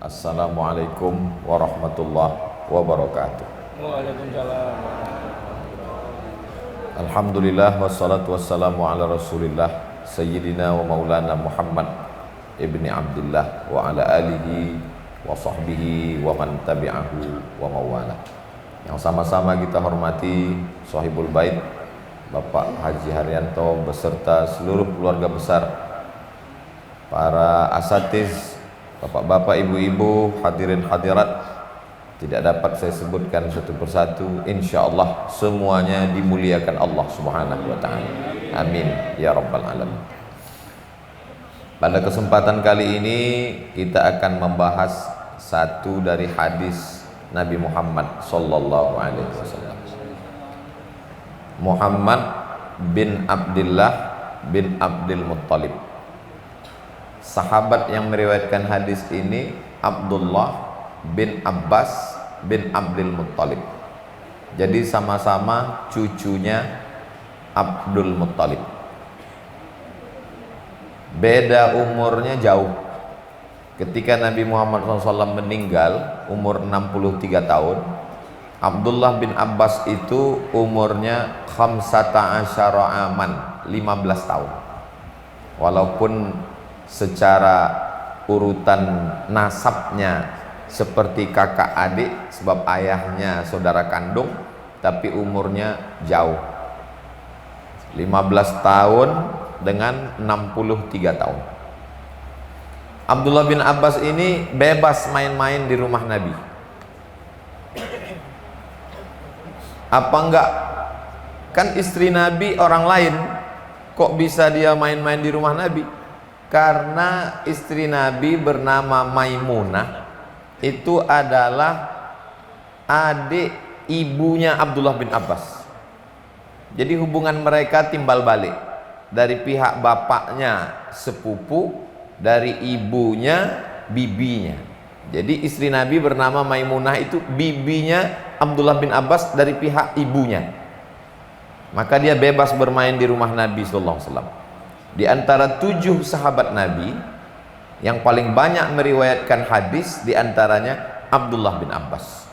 Assalamualaikum warahmatullahi wabarakatuh. Waalaikumsalam. Alhamdulillah wassalatu wassalamu ala Rasulillah Sayyidina wa maulana Muhammad ibni Abdullah wa ala alihi wa sahbihi wa man tabi'ahu wa mawala. Yang sama-sama kita hormati Sahibul Bait Bapak Haji Haryanto beserta seluruh keluarga besar, para asatiz, bapak-bapak, ibu-ibu, hadirin hadirat, tidak dapat saya sebutkan satu persatu. Insyaallah semuanya dimuliakan Allah Subhanahu wa taala. Amin ya rabbal alamin. Pada kesempatan kali ini kita akan membahas satu dari hadis Nabi Muhammad sallallahu alaihi wasallam. Muhammad bin Abdullah bin Abdul Muttalib. Sahabat yang meriwayatkan hadis ini Abdullah bin Abbas bin Abdul Muttalib. Jadi sama-sama cucunya Abdul Muttalib. Beda umurnya jauh. Ketika Nabi Muhammad SAW meninggal umur 63 tahun, Abdullah bin Abbas itu umurnya khamsata asyara aman, 15 tahun. Walaupun secara urutan nasabnya seperti kakak adik sebab ayahnya saudara kandung, tapi umurnya jauh, 15 tahun dengan 63 tahun. Abdullah bin Abbas ini bebas main-main di rumah Nabi. Apa enggak? Kan istri Nabi orang lain, kok bisa dia main-main di rumah Nabi? Karena istri Nabi bernama Maimunah, itu adalah adik ibunya Abdullah bin Abbas. Jadi hubungan mereka timbal balik. Dari pihak bapaknya sepupu, dari ibunya bibinya. Jadi istri Nabi bernama Maimunah itu bibinya Abdullah bin Abbas dari pihak ibunya. Maka dia bebas bermain di rumah Nabi sallallahu alaihi wasallam. Di antara 7 sahabat Nabi yang paling banyak meriwayatkan hadis, di antaranya Abdullah bin Abbas.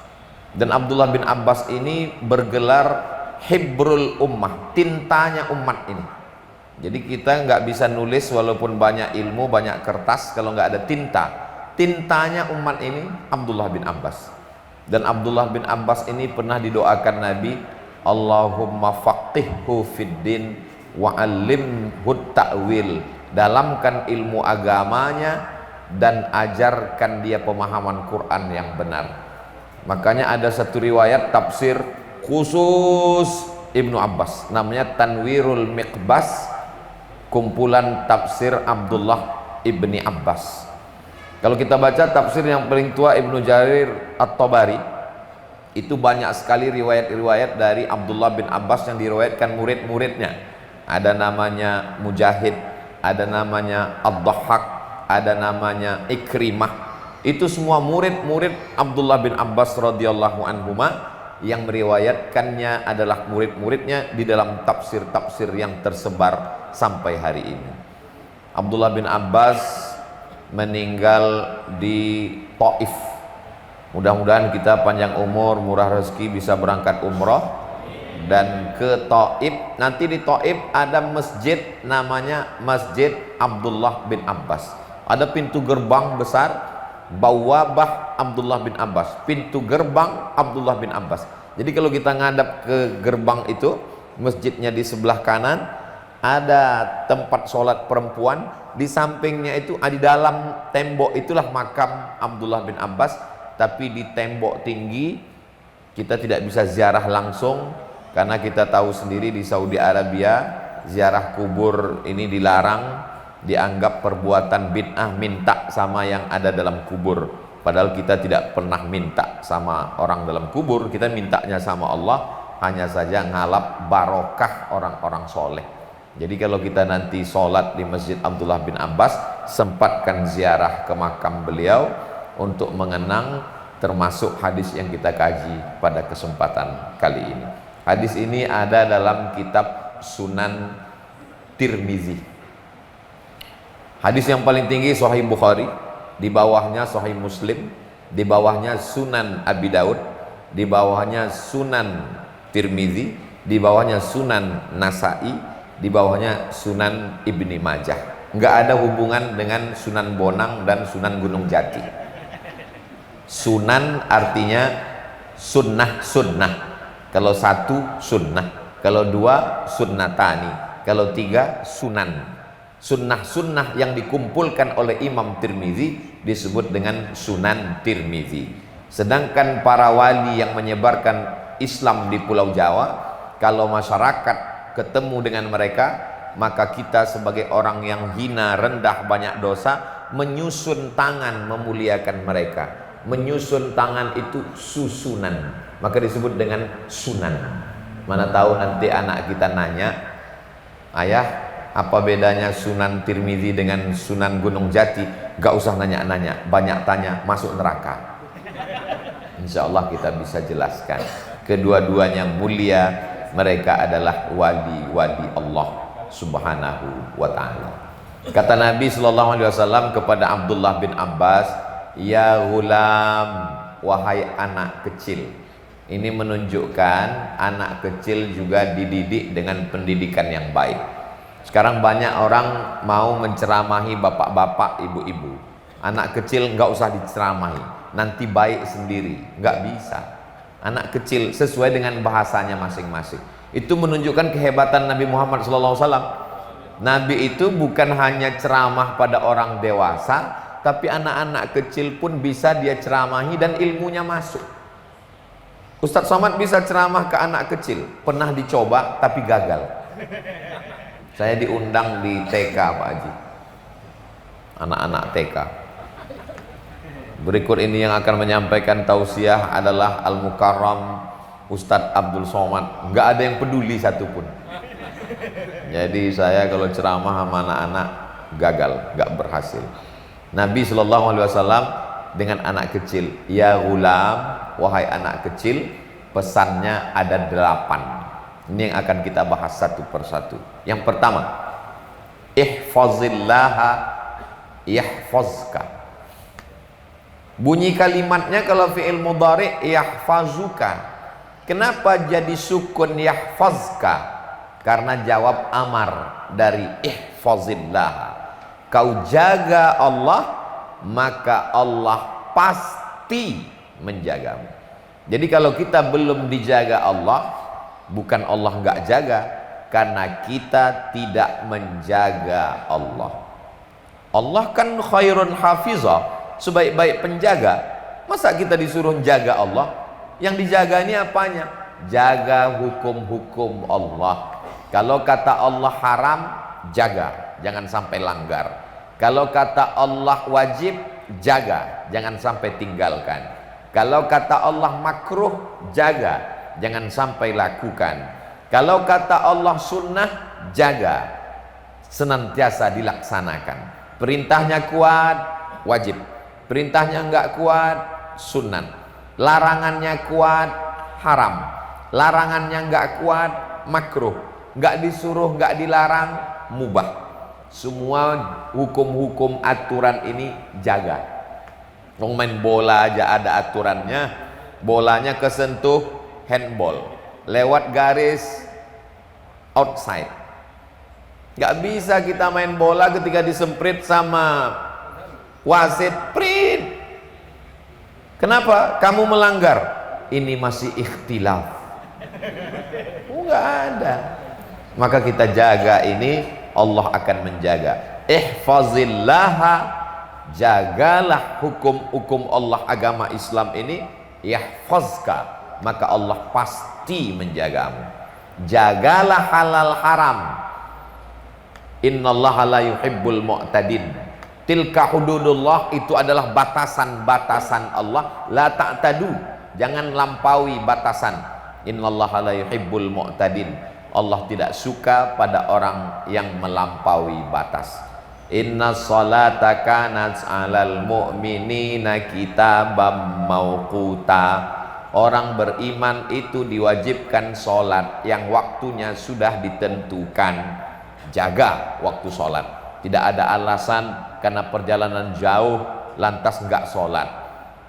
Dan Abdullah bin Abbas ini bergelar Hibrul Ummah, tintanya umat ini. Jadi kita nggak bisa nulis walaupun banyak ilmu, banyak kertas, kalau nggak ada tinta. Tintanya umat ini Abdullah bin Abbas. Dan Abdullah bin Abbas ini pernah didoakan Nabi, Allahumma faqihhu fiddin wa alimhu ta'wil. Dalamkan ilmu agamanya dan ajarkan dia pemahaman Quran yang benar. Makanya ada satu riwayat tafsir khusus Ibnu Abbas, namanya Tanwirul Miqbas, kumpulan tafsir Abdullah ibni Abbas. Kalau kita baca tafsir yang paling tua Ibnu Jarir At-Tabari, itu banyak sekali riwayat-riwayat dari Abdullah bin Abbas yang diriwayatkan murid-muridnya. Ada namanya Mujahid, ada namanya Ad-Dhahhak, ada namanya Ikrimah. Itu semua murid-murid Abdullah bin Abbas radhiyallahu anhuma yang meriwayatkannya adalah murid-muridnya di dalam tafsir-tafsir yang tersebar sampai hari ini. Abdullah bin Abbas meninggal di Taif. Mudah-mudahan kita panjang umur, murah rezeki, bisa berangkat umroh dan ke Taif. Nanti di Taif ada masjid namanya Masjid Abdullah bin Abbas. Ada pintu gerbang besar, Bawabah Abdullah bin Abbas, pintu gerbang Abdullah bin Abbas. Jadi kalau kita ngadap ke gerbang itu, masjidnya di sebelah kanan, ada tempat sholat perempuan, di sampingnya itu, di dalam tembok itulah makam Abdullah bin Abbas. Tapi di tembok tinggi kita tidak bisa ziarah langsung, karena kita tahu sendiri di Saudi Arabia ziarah kubur ini dilarang, dianggap perbuatan bid'ah, minta sama yang ada dalam kubur. Padahal kita tidak pernah minta sama orang dalam kubur, kita mintanya sama Allah, hanya saja ngalap barokah orang-orang soleh. Jadi kalau kita nanti sholat di Masjid Abdullah bin Abbas, sempatkan ziarah ke makam beliau untuk mengenang, termasuk hadis yang kita kaji pada kesempatan kali ini. Hadis ini ada dalam kitab Sunan Tirmizi. Hadis yang paling tinggi Sahih Bukhari, di bawahnya Sahih Muslim, di bawahnya Sunan Abi Daud, di bawahnya Sunan Tirmizi, di bawahnya Sunan Nasai, di bawahnya Sunan Ibni Majah. Nggak ada hubungan dengan Sunan Bonang dan Sunan Gunung Jati. Sunan artinya sunnah. Kalau satu sunnah, kalau dua sunnatani, kalau tiga sunan. Sunnah yang dikumpulkan oleh Imam Tirmizi disebut dengan Sunan Tirmizi. Sedangkan para wali yang menyebarkan Islam di Pulau Jawa, kalau masyarakat ketemu dengan mereka, maka kita sebagai orang yang hina, rendah, banyak dosa, menyusun tangan memuliakan mereka. Menyusun tangan itu susunan, maka disebut dengan sunan. Mana tahu nanti anak kita nanya, ayah, apa bedanya Sunan Tirmizi dengan Sunan Gunung Jati? Gak usah nanya-nanya, banyak tanya, masuk neraka. Insya Allah kita bisa jelaskan. Kedua-duanya mulia, mereka adalah wali-wali Allah Subhanahu wa ta'ala. Kata Nabi SAW kepada Abdullah bin Abbas, ya ghulam, wahai anak kecil. Ini menunjukkan anak kecil juga dididik dengan pendidikan yang baik. Sekarang banyak orang mau menceramahi bapak-bapak, ibu-ibu. Anak kecil nggak usah diceramahi, nanti baik sendiri. Nggak bisa. Anak kecil sesuai dengan bahasanya masing-masing. Itu menunjukkan kehebatan Nabi Muhammad SAW. Nabi itu bukan hanya ceramah pada orang dewasa, tapi anak-anak kecil pun bisa dia ceramahi dan ilmunya masuk. Ustadz Somad bisa ceramah ke anak kecil, pernah dicoba tapi gagal. Saya diundang di TK Pak Haji, anak-anak TK. Berikut ini yang akan menyampaikan tausiah adalah Al-Mukarram Ustadz Abdul Somad. Nggak ada yang peduli satupun. Jadi saya kalau ceramah sama anak-anak gagal, nggak berhasil. Nabi SAW dengan anak kecil, ya ghulam, wahai anak kecil, pesannya ada 8. Ini yang akan kita bahas satu persatu. Yang pertama, ihfazillaha yahfazka. Bunyi kalimatnya kalau fi'il mudhari yahfazuka. Kenapa jadi sukun yahfazka? Karena jawab amar dari ihfazillaha. Kau jaga Allah, maka Allah pasti menjagamu. Jadi kalau kita belum dijaga Allah, bukan Allah nggak jaga, karena kita tidak menjaga Allah. Allah kan khairun hafizah, sebaik-baik penjaga. Masa kita disuruh jaga Allah? Yang dijaga ini apanya? Jaga hukum-hukum Allah. Kalau kata Allah haram, jaga, jangan sampai langgar. Kalau kata Allah wajib, jaga, jangan sampai tinggalkan. Kalau kata Allah makruh, jaga, jangan sampai lakukan. Kalau kata Allah sunnah, jaga, senantiasa dilaksanakan. Perintahnya kuat, wajib. Perintahnya enggak kuat, sunnah. Larangannya kuat, haram. Larangannya enggak kuat, makruh. Enggak disuruh, enggak dilarang, mubah. Semua hukum-hukum aturan ini jaga. Mau main bola aja ada aturannya. Bolanya kesentuh, handball, lewat garis outside. Gak bisa kita main bola ketika disemprit sama wasit, prit. Kenapa? Kamu melanggar. Ini masih ikhtilaf. Enggak ada. Maka kita jaga ini, Allah akan menjaga. Ihfazillaha, jagalah hukum-hukum Allah, agama Islam ini, yahfazka, maka Allah pasti menjagamu. Jagalah halal haram. Innallaha la yuhibbul mu'tadin. Tilka hududullah, itu adalah batasan-batasan Allah. La ta'tadu, jangan lampaui batasan. Innallaha la yuhibbul mu'tadin. Allah tidak suka pada orang yang melampaui batas. Inna salata kanat 'alal mu'minina kitabam mauquta. Orang beriman itu diwajibkan sholat yang waktunya sudah ditentukan. Jaga waktu sholat. Tidak ada alasan karena perjalanan jauh lantas enggak sholat.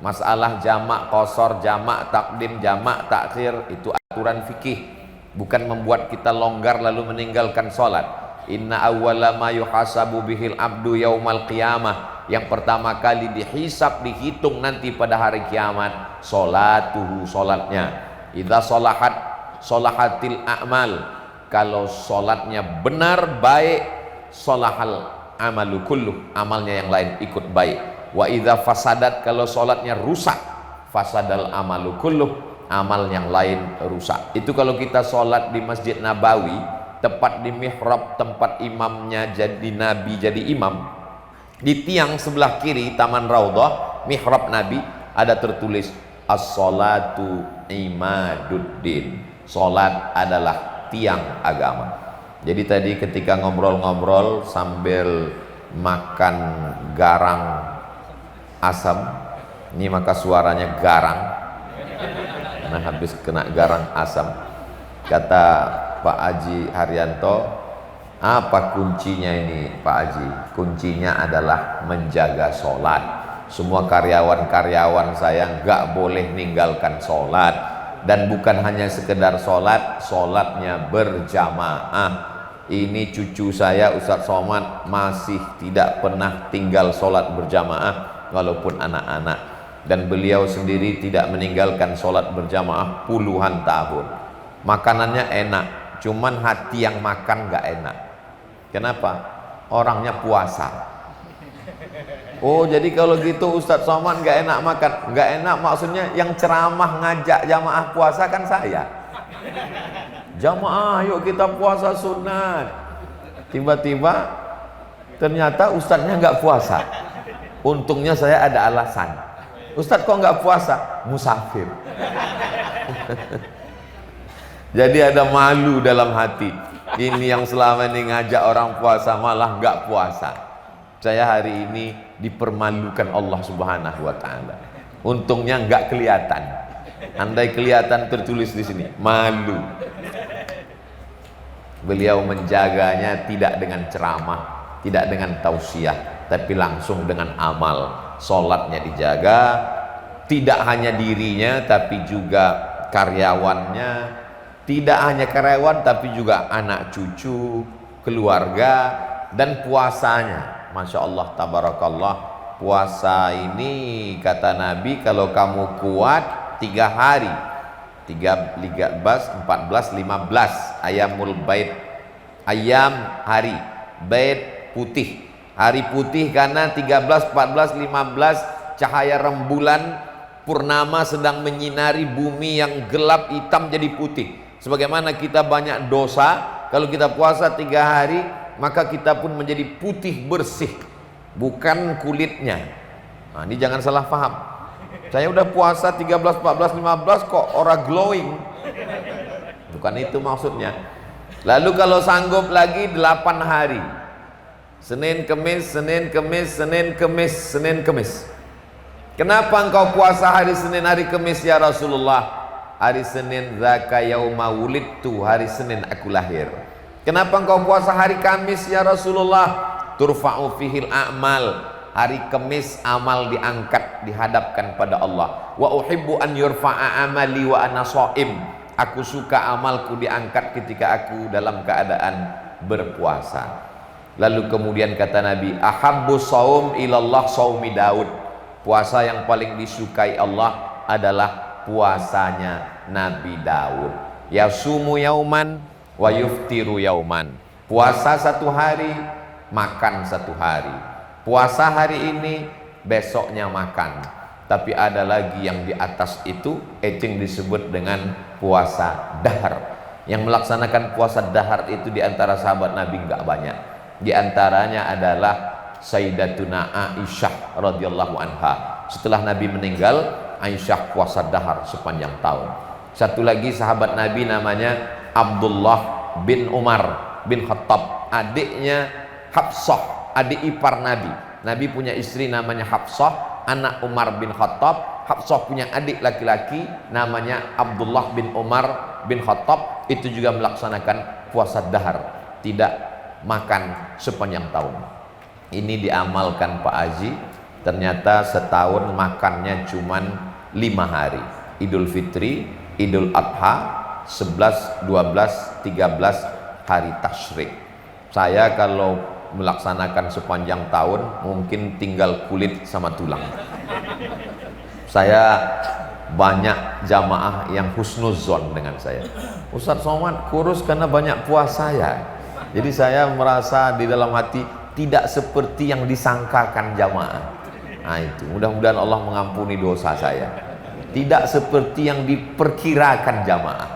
Masalah jamak qasar, jamak takdim, jamak takhir itu aturan fikih, bukan membuat kita longgar lalu meninggalkan sholat. Inna awwala ma yuhasabu bihil abdu yaumal qiyamah, yang pertama kali dihisab, dihitung nanti pada hari kiamat, sholatuhu, sholatnya. Idza sholahat sholahatil a'mal, kalau sholatnya benar baik, sholahal amalu kulluh, amalnya yang lain ikut baik. Wa idza fasadat, kalau sholatnya rusak, fasadal amalu kulluh, amal yang lain rusak. Itu kalau kita sholat di Masjid Nabawi, tepat di mihrab tempat imamnya jadi nabi, jadi imam, di tiang sebelah kiri taman Raudhah mihrab Nabi ada tertulis as-sholatu imaduddin, sholat adalah tiang agama. Jadi tadi ketika ngobrol-ngobrol sambil makan garang asam, ini maka suaranya garang karena habis kena garang asam. Kata Pak Haji Haryanto, apa kuncinya ini Pak Haji? Kuncinya adalah menjaga sholat. Semua karyawan-karyawan saya nggak boleh ninggalkan sholat, dan bukan hanya sekedar sholat, sholatnya berjamaah. Ini cucu saya Ustadz Somad masih tidak pernah tinggal sholat berjamaah walaupun anak-anak, dan beliau sendiri tidak meninggalkan sholat berjamaah puluhan tahun. Makanannya enak, cuman hati yang makan nggak enak. Kenapa? Orangnya puasa. Oh, jadi kalau gitu Ustadz Somad nggak enak makan. Nggak enak maksudnya yang ceramah ngajak jamaah puasa kan saya. Jamaah yuk kita puasa sunat. Tiba-tiba ternyata ustadznya nggak puasa. Untungnya saya ada alasan. Ustadz kok nggak puasa? Musafir. Jadi ada malu dalam hati. Ini yang selama ini ngajak orang puasa malah nggak puasa. Saya hari ini dipermalukan Allah Subhanahu wa taala. Untungnya nggak kelihatan. Andai kelihatan tertulis di sini, malu. Beliau menjaganya tidak dengan ceramah, tidak dengan tausiah, tapi langsung dengan amal. Sholatnya dijaga, tidak hanya dirinya tapi juga karyawannya, tidak hanya karyawan tapi juga anak cucu, keluarga, dan puasanya. Masya Allah, tabarakallah. Puasa ini kata Nabi kalau kamu kuat 3 hari, 13, 14, 15 ayamul bait, ayam hari, bait putih, hari putih karena 13, 14, 15 cahaya rembulan purnama sedang menyinari bumi yang gelap hitam jadi putih. Sebagaimana kita banyak dosa, kalau kita puasa 3 hari maka kita pun menjadi putih bersih, bukan kulitnya. Nah, ini jangan salah paham. Saya udah puasa 13, 14, 15 kok orang glowing. Bukan itu maksudnya. Lalu kalau sanggup lagi 8 hari. Senin, Kemis, Senin, Kemis, Senin, Kemis, Senin, Kemis. Kenapa engkau puasa hari Senin, hari Kemis ya Rasulullah? Hari Senin zaka yauma wulidtu, hari Senin aku lahir. Kenapa engkau puasa hari Kamis ya Rasulullah? Turfa'u fihil a'mal. Hari Kemis amal diangkat, dihadapkan pada Allah. Wa uhibbu an yurfa'a amali wa ana shaim. Aku suka amalku diangkat ketika aku dalam keadaan berpuasa. Lalu kemudian kata Nabi, ahabbu shaum ilallah shaumi Daud. Puasa yang paling disukai Allah adalah puasanya Nabi Daud. Yasumu yauman wa yuftiru yauman. Puasa 1 hari, makan 1 hari. Puasa hari ini, besoknya makan. Tapi ada lagi yang di atas itu, yang disebut dengan puasa dahar. Yang melaksanakan puasa dahar itu di antara sahabat Nabi enggak banyak. Di antaranya adalah Sayyidatuna Aisyah radhiyallahu anha. Setelah Nabi meninggal, Aisyah puasa dahar sepanjang tahun. Satu lagi sahabat Nabi namanya Abdullah bin Umar bin Khattab, adiknya Hafsah, adik ipar Nabi. Nabi punya istri namanya Hafsah, anak Umar bin Khattab. Hafsah punya adik laki-laki namanya Abdullah bin Umar bin Khattab. Itu juga melaksanakan puasa dahar, tidak makan sepanjang tahun. Ini diamalkan Pak Haji, Ternyata setahun makannya cuman 5 hari. Idul Fitri, Idul Adha, 11, 12, 13 hari tasyrik. Saya kalau melaksanakan sepanjang tahun mungkin tinggal kulit sama tulang. Saya banyak jamaah yang husnuzon dengan saya. Ustaz Somad kurus karena banyak puasa ya. Jadi saya merasa di dalam hati tidak seperti yang disangkakan jamaah. Nah itu, mudah-mudahan Allah mengampuni dosa saya. Tidak seperti yang diperkirakan jamaah.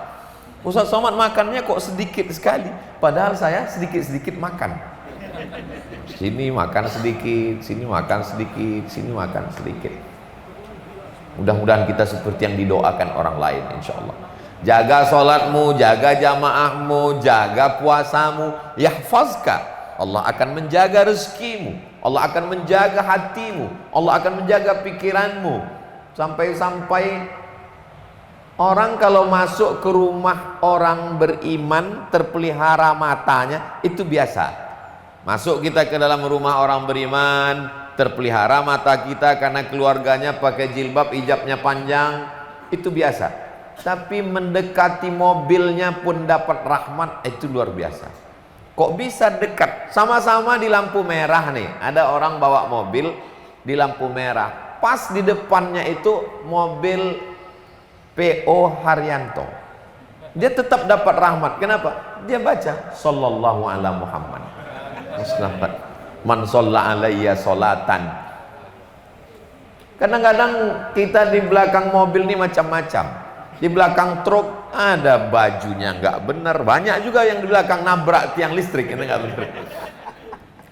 Ustaz Somad makannya kok sedikit sekali, padahal saya sedikit-sedikit makan. Sini makan sedikit, sini makan sedikit, sini makan sedikit. Mudah-mudahan kita seperti yang didoakan orang lain, insya Allah. Jaga sholatmu, jaga jamaahmu, jaga puasamu, yahfazka. Allah akan menjaga rezekimu, Allah akan menjaga hatimu, Allah akan menjaga pikiranmu. Sampai-sampai orang kalau masuk ke rumah orang beriman terpelihara matanya, itu biasa. Masuk kita ke dalam rumah orang beriman, terpelihara mata kita karena keluarganya pakai jilbab, hijabnya panjang, itu biasa. Tapi mendekati mobilnya pun dapat rahmat, itu luar biasa. Kok bisa dekat? Sama-sama di lampu merah nih, ada orang bawa mobil di lampu merah, pas di depannya itu mobil PO Haryanto, dia tetap dapat rahmat. Kenapa? Dia baca sallallahu ala Muhammad. Selamat man shalla alayya sholatan. Kadang-kadang kita di belakang mobil ini macam-macam. Di belakang truk ada bajunya nggak benar. Banyak juga yang di belakang nabrak tiang listrik, itu nggak benar.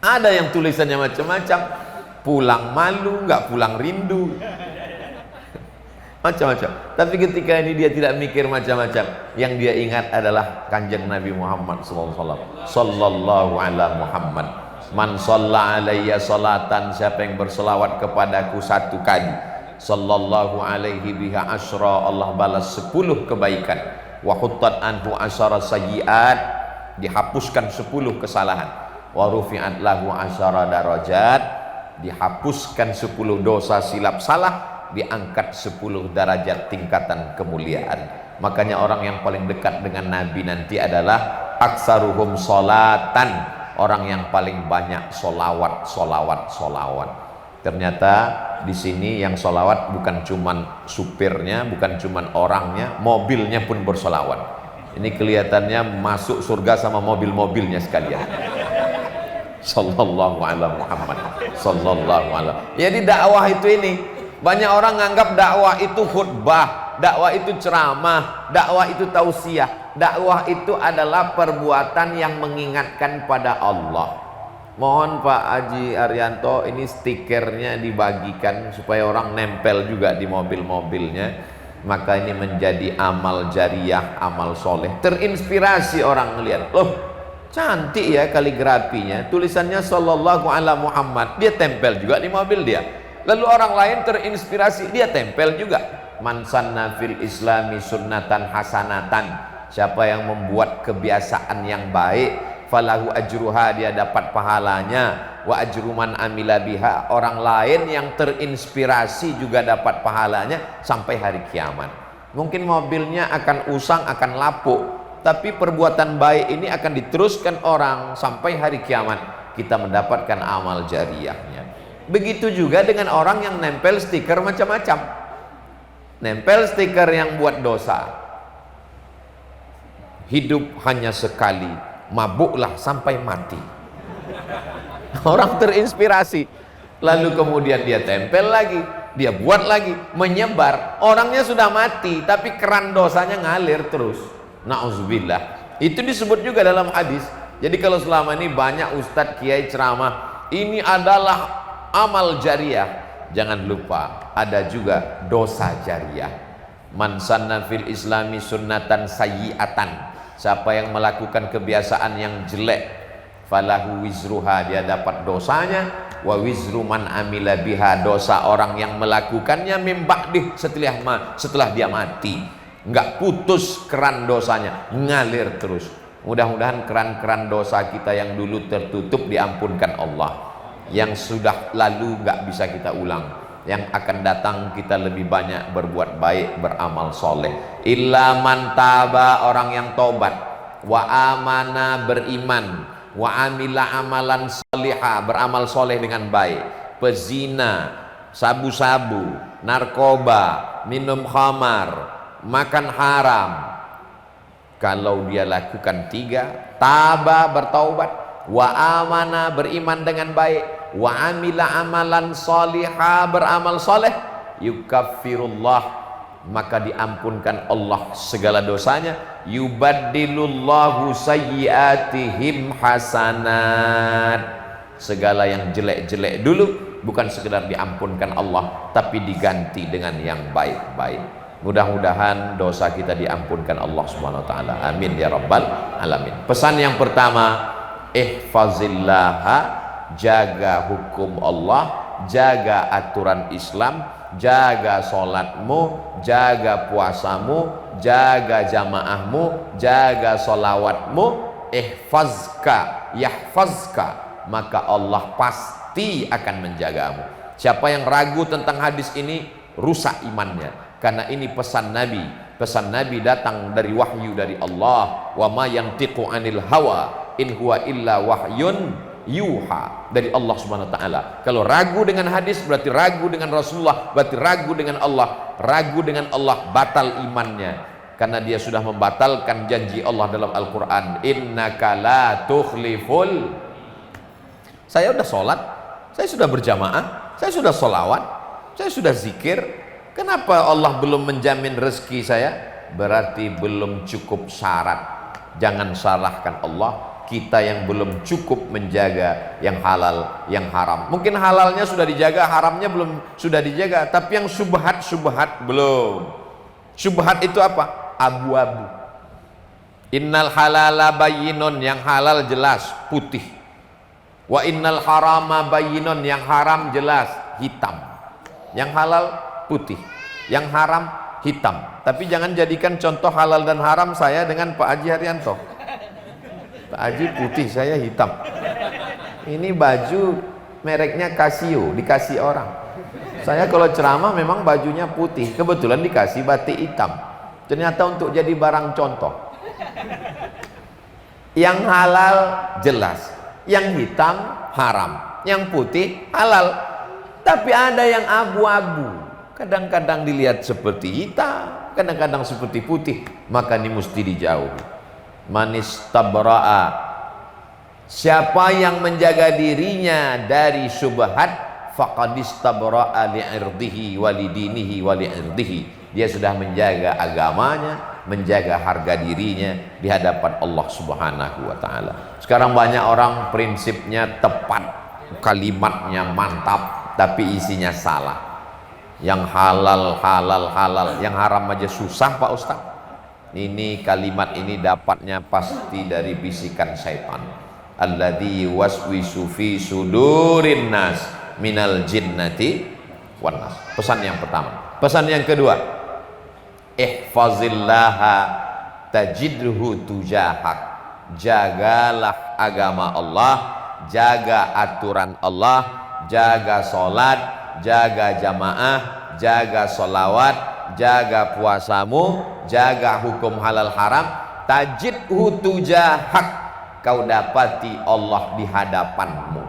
Ada yang tulisannya macam-macam. Pulang malu, nggak pulang rindu. Macam-macam. Tapi ketika ini dia tidak mikir macam-macam. Yang dia ingat adalah kanjeng Nabi Muhammad sallallahu ala Muhammad. Man shalla alayya salatan, siapa yang berselawat kepadaku 1 kali, sallallahu alaihi biha asyra, Allah balas 10 kebaikan. Wa huttat anhu asyara sayyiat, dihapuskan 10 kesalahan. Wa rufi'at lahu asyara darajat, dihapuskan 10 dosa silap salah, diangkat 10 derajat tingkatan kemuliaan. Makanya orang yang paling dekat dengan Nabi nanti adalah aksaruhum sholatan, orang yang paling banyak solawat. Ternyata di sini yang solawat bukan cuman supirnya, bukan cuman orangnya, mobilnya pun bersolawat. Ini kelihatannya masuk surga sama mobil-mobilnya sekalian. Sallallahu ala Muhammad, sallallahu ala. Jadi dakwah itu ini, banyak orang nganggap dakwah itu khutbah, dakwah itu ceramah, dakwah itu tausiah. Dakwah itu adalah perbuatan yang mengingatkan pada Allah. Mohon Pak Haji Arianto, ini stikernya dibagikan supaya orang nempel juga di mobil-mobilnya. Maka ini menjadi amal jariah, amal soleh. Terinspirasi orang ngelihat, loh cantik ya kaligrafinya, tulisannya sallallahu ala Muhammad, dia tempel juga di mobil dia. Lalu orang lain terinspirasi, dia tempel juga. Man sanna fil islami sunnatan hasanatan, siapa yang membuat kebiasaan yang baik, falahu ajruha, dia dapat pahalanya. Wa ajru man amila biha, orang lain yang terinspirasi juga dapat pahalanya sampai hari kiamat. Mungkin mobilnya akan usang, akan lapuk, tapi perbuatan baik ini akan diteruskan orang sampai hari kiamat, kita mendapatkan amal jariahnya. Begitu juga dengan orang yang nempel stiker macam-macam. Nempel stiker yang buat dosa, hidup hanya sekali, mabuklah sampai mati. Orang terinspirasi, lalu kemudian dia tempel lagi, dia buat lagi, menyebar. Orangnya sudah mati, tapi keran dosanya ngalir terus. Na'udzubillah. Itu disebut juga dalam hadis. Jadi kalau selama ini banyak ustadz kiai ceramah, ini adalah amal jariah, jangan lupa ada juga dosa jariah. Man sanna fil islami sunnatan sayyi'atan, siapa yang melakukan kebiasaan yang jelek, falahu wizruha, dia dapat dosanya. Wa wizru man amila biha, dosa orang yang melakukannya mim ba'dih, setelah dia mati. Enggak putus keran dosanya, ngalir terus. Mudah-mudahan keran-keran dosa kita yang dulu tertutup diampunkan Allah. Yang sudah lalu nggak bisa kita ulang. Yang akan datang kita lebih banyak berbuat baik, beramal soleh. Illa man taba, orang yang tobat. Wa amana, beriman. Wa amila amalan solihah, beramal soleh dengan baik. Pezina, sabu-sabu, narkoba, minum khamar, makan haram. Kalau dia lakukan 3, taba, bertaubat, wa amana, beriman dengan baik, wa amila amalan salihah, beramal soleh, yukaffirullah, maka diampunkan Allah segala dosanya, yubaddilullahu sayyiatihim hasanat, segala yang jelek-jelek dulu bukan sekedar diampunkan Allah, tapi diganti dengan yang baik-baik. Mudah-mudahan dosa kita diampunkan Allah Subhanahu wa taala. Amin ya rabbal alamin. Pesan yang pertama, ihfazillaha, jaga hukum Allah, jaga aturan Islam, jaga solatmu, jaga puasamu, jaga jamaahmu, jaga solawatmu. Ihfazka yahfazka, maka Allah pasti akan menjagamu. Siapa yang ragu tentang hadis ini rusak imannya, karena ini pesan Nabi. Pesan Nabi datang dari wahyu dari Allah. Wa ma yantiqu anil hawa in huwa illa wahyun yuha, dari Allah Subhanahu wa taala. Kalau ragu dengan hadis berarti ragu dengan Rasulullah, berarti ragu dengan Allah. Ragu dengan Allah batal imannya, karena dia sudah membatalkan janji Allah dalam Al-Qur'an, innaka la tukhliful. Saya sudah sholat, saya sudah berjamaah, saya sudah sholawat, saya sudah zikir. Kenapa Allah belum menjamin rezeki saya? Berarti belum cukup syarat. Jangan salahkan Allah, kita yang belum cukup menjaga yang halal, yang haram. Mungkin halalnya sudah dijaga, haramnya belum sudah dijaga, tapi yang subhat belum. Subhat itu apa? Abu-abu. Innal halala bayyinun, yang halal jelas putih. Wa innal harama bayyinun, yang haram jelas hitam. Yang halal putih, yang haram hitam. Tapi jangan jadikan contoh halal dan haram saya dengan Pak Haji Haryanto. Pak Haji putih, saya hitam. Ini baju mereknya Casio, dikasih orang. Saya kalau ceramah memang bajunya putih, kebetulan dikasih batik hitam. Ternyata untuk jadi barang contoh. Yang halal jelas, yang hitam haram, yang putih halal. Tapi ada yang abu-abu, kadang-kadang dilihat seperti hitam, kadang-kadang seperti putih, maka ini mesti dijauhi. Manis tabra'a, siapa yang menjaga dirinya dari syubhat, faqad istabra'a li'irdihi walidinihi wali'irdihi, dia sudah menjaga agamanya, menjaga harga dirinya di hadapan Allah Subhanahu wa taala. Sekarang banyak orang prinsipnya tepat, kalimatnya mantap, tapi isinya salah. Yang halal, yang haram aja susah Pak Ustaz. Ini kalimat ini dapatnya pasti dari bisikan syaitan. Alladzi waswisu fi sudurin nas minal jinnati wan nas. Pesan yang pertama. Pesan yang kedua, ihfazillaha tajidhu tujahak. Jagalah agama Allah, jaga aturan Allah, jaga salat, jaga jamaah, jaga sholawat, jaga puasamu, jaga hukum halal haram, tajidhu tujahak, kau dapati Allah di hadapanmu.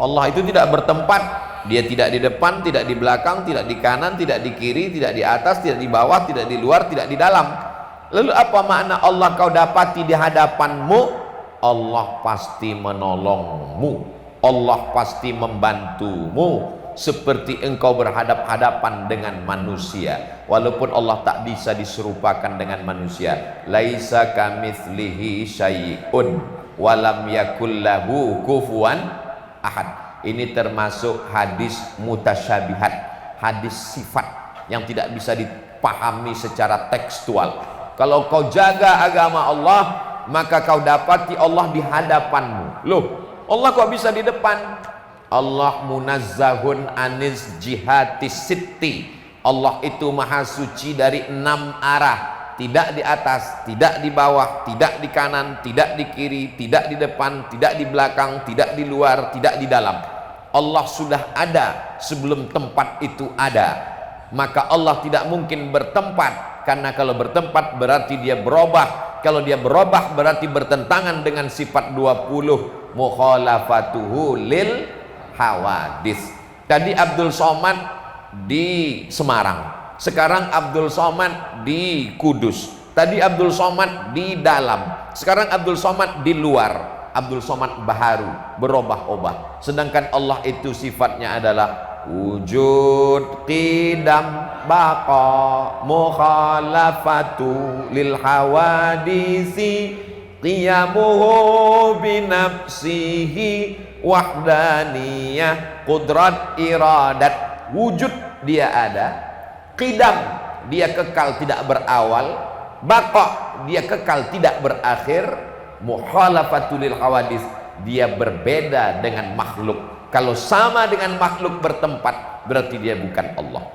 Allah itu tidak bertempat, dia tidak di depan, tidak di belakang, tidak di kanan, tidak di kiri, tidak di atas, tidak di bawah, tidak di luar, tidak di dalam. Lalu apa makna Allah kau dapati di hadapanmu? Allah pasti menolongmu, Allah pasti membantumu, seperti engkau berhadap-hadapan dengan manusia. Walaupun Allah tak bisa diserupakan dengan manusia. Laisa kamitslihi syai'un walam yakul lahu kufuwan ahad. Ini termasuk hadis mutasyabihat, hadis sifat yang tidak bisa dipahami secara tekstual. Kalau kau jaga agama Allah, maka kau dapati Allah di hadapanmu. Loh, Allah kok bisa di depan? Allah munazzahun anis jihatis sitti. Allah itu maha suci dari 6 arah. tidak di atas, tidak di bawah, tidak di kanan, tidak di kiri, tidak di depan, tidak di belakang, tidak di luar, tidak di dalam. Allah sudah ada sebelum tempat itu ada. Maka Allah tidak mungkin bertempat, karena kalau bertempat berarti dia berubah. Kalau dia berubah berarti bertentangan dengan sifat 20, mukhalafatuhu lil hawadis. Tadi Abdul Somad di Semarang, sekarang Abdul Somad di Kudus. Tadi Abdul Somad di dalam, sekarang Abdul Somad di luar. Abdul Somad baharu, berubah-ubah. Sedangkan Allah itu sifatnya adalah wujud, qidam, baqa, mukhalafatu lil hawadisi, qiyamuhu binafsihi, wahdaniyah, qudrat, iradat. Wujud dia ada, qidam dia kekal tidak berawal, baqa dia kekal tidak berakhir, mukhalafatul lil hawadis dia berbeda dengan makhluk. Kalau sama dengan makhluk bertempat berarti dia bukan Allah.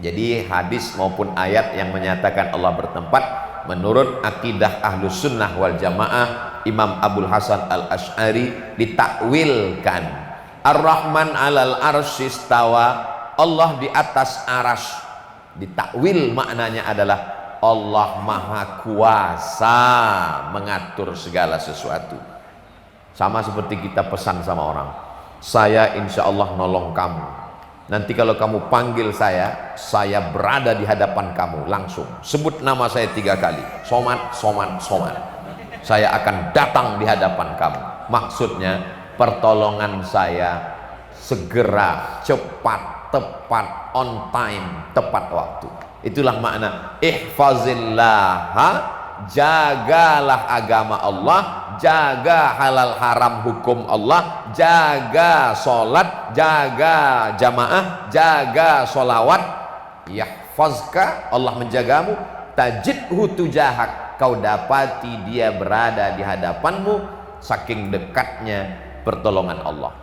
Jadi hadis maupun ayat yang menyatakan Allah bertempat menurut akidah Ahlus Sunnah wal Jamaah Imam Abul Hasan Al Ash'ari ditakwilkan. Ar-Rahman 'alal arsy istawa, Allah di atas arasy. Ditakwil maknanya adalah Allah maha kuasa mengatur segala sesuatu. Sama seperti kita pesan sama orang, saya insya Allah nolong kamu. Nanti kalau kamu panggil saya berada di hadapan kamu langsung. Sebut nama saya 3 kali, Somad, Somad, Somad. Saya akan datang di hadapan kamu. Maksudnya pertolongan saya segera, cepat, tepat, on time, tepat waktu. Itulah makna ihfazillaha, jagalah agama Allah, jaga halal haram hukum Allah, jaga sholat, jaga jamaah, jaga sholawat. Yahfazka, Allah menjagamu, tajidhu tujahak, kau dapati dia berada di hadapanmu. Saking dekatnya pertolongan Allah.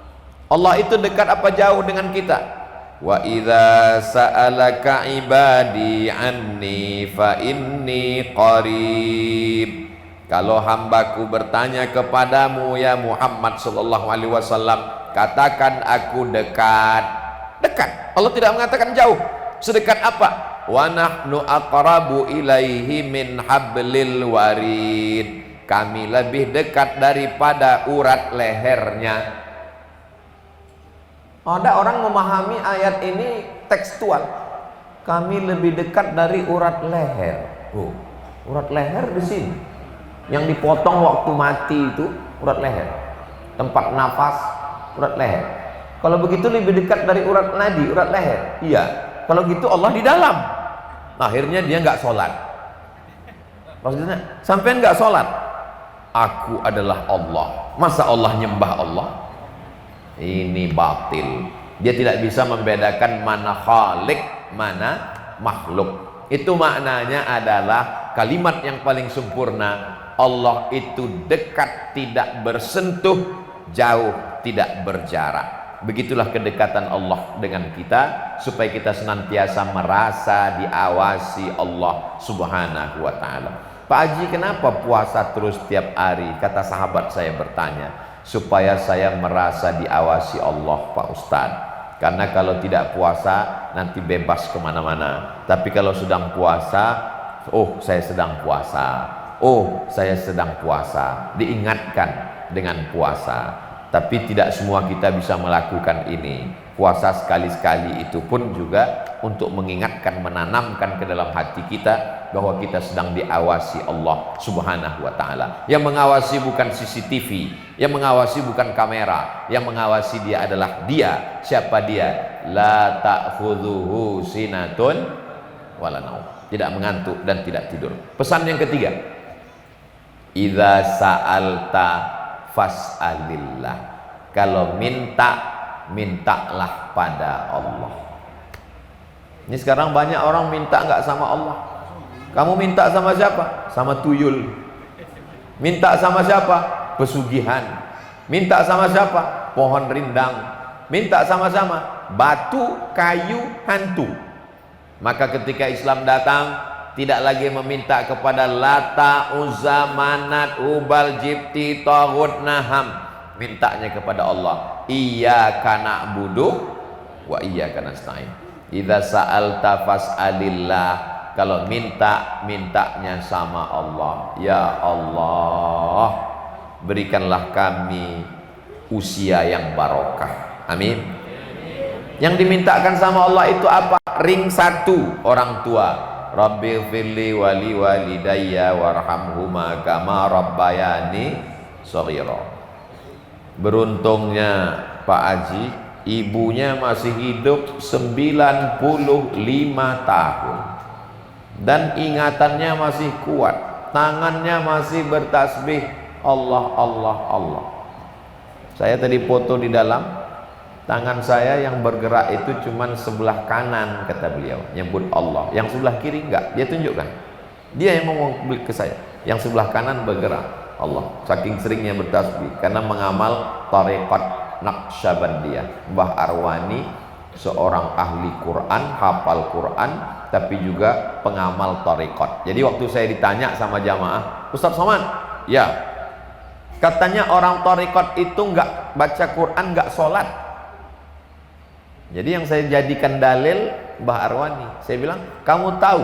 Allah itu dekat apa jauh dengan kita? Wa idza sa'alaka ibadi anni fa inni qarib. Kalau hambaku bertanya kepadamu ya Muhammad sallallahu alaihi wasallam, katakan aku dekat. Dekat. Allah tidak mengatakan jauh. Sedekat apa? Wa nahnu aqrabu ilaihi min hablil warid. Kami lebih dekat daripada urat lehernya. Ada orang memahami ayat ini tekstual. Kami lebih dekat dari urat leher. Urat leher di sini. Yang dipotong waktu mati itu urat leher. Tempat nafas urat leher. Kalau begitu lebih dekat dari urat nadi, urat leher. Iya. Kalau gitu Allah di dalam. Akhirnya dia nggak sholat. Maksudnya, sampean nggak sholat. Aku adalah Allah. Masa Allah nyembah Allah? Ini batil. Dia tidak bisa membedakan mana khalik, mana makhluk. Itu maknanya adalah kalimat yang paling sempurna. Allah itu dekat, tidak bersentuh, jauh, tidak berjarak. Begitulah kedekatan Allah dengan kita, supaya kita senantiasa merasa diawasi Allah Subhanahu wa ta'ala. Pak Haji, kenapa puasa terus tiap hari? Kata sahabat saya bertanya, supaya saya merasa diawasi Allah Pak Ustadz. Karena kalau tidak puasa nanti bebas kemana-mana. Tapi kalau sedang puasa, oh saya sedang puasa, oh saya sedang puasa, diingatkan dengan puasa. Tapi tidak semua kita bisa melakukan ini. Puasa sekali-sekali itu pun juga untuk mengingatkan, menanamkan ke dalam hati kita bahwa kita sedang diawasi Allah Subhanahu wa ta'ala. Yang mengawasi bukan CCTV, yang mengawasi bukan kamera, yang mengawasi dia adalah dia. Siapa dia? La ta'khudhuhu sinatun wala naum. Tidak mengantuk dan tidak tidur. Pesan yang ketiga, idza sa'alta fas'alillah. Kalau minta, mintalah pada Allah. Ini sekarang banyak orang minta nggak sama Allah. Kamu minta sama siapa? Sama tuyul. Minta sama siapa? Pesugihan. Minta sama siapa? Pohon rindang. Minta sama-sama batu, kayu, hantu. Maka ketika Islam datang, tidak lagi meminta kepada Lata, Uzza, Manat, Hubal, Jibti, Taghut, Naham. Mintanya kepada Allah. Iyyaka na'budu wa iyyaka nasta'in. Idza sa'alta fas'alillah. Kalau mintanya sama Allah. Ya Allah, berikanlah kami usia yang barokah. Amin. Yang dimintakan sama Allah itu apa? Ring satu, orang tua. Rabbighfirli wali walidayya warhamhuma kama rabbayani shaghira. Beruntungnya Pak Haji, ibunya masih hidup 95 tahun dan ingatannya masih kuat, tangannya masih bertasbih Allah Allah Allah. Saya tadi foto di dalam, tangan saya yang bergerak itu cuman sebelah kanan, kata beliau, nyebut Allah. Yang sebelah kiri enggak, dia tunjukkan. Dia yang ngomong ke saya, yang sebelah kanan bergerak Allah. Saking seringnya bertasbih karena mengamal tarekat Naqsyabandiyah. Mbah Arwani seorang ahli Quran, hafal Quran, tapi juga pengamal tarekat. Jadi waktu saya ditanya sama jamaah, Ustaz Somad, ya, katanya orang tarekat itu enggak baca Quran, enggak sholat. Jadi yang saya jadikan dalil Mbah Arwani, saya bilang, kamu tahu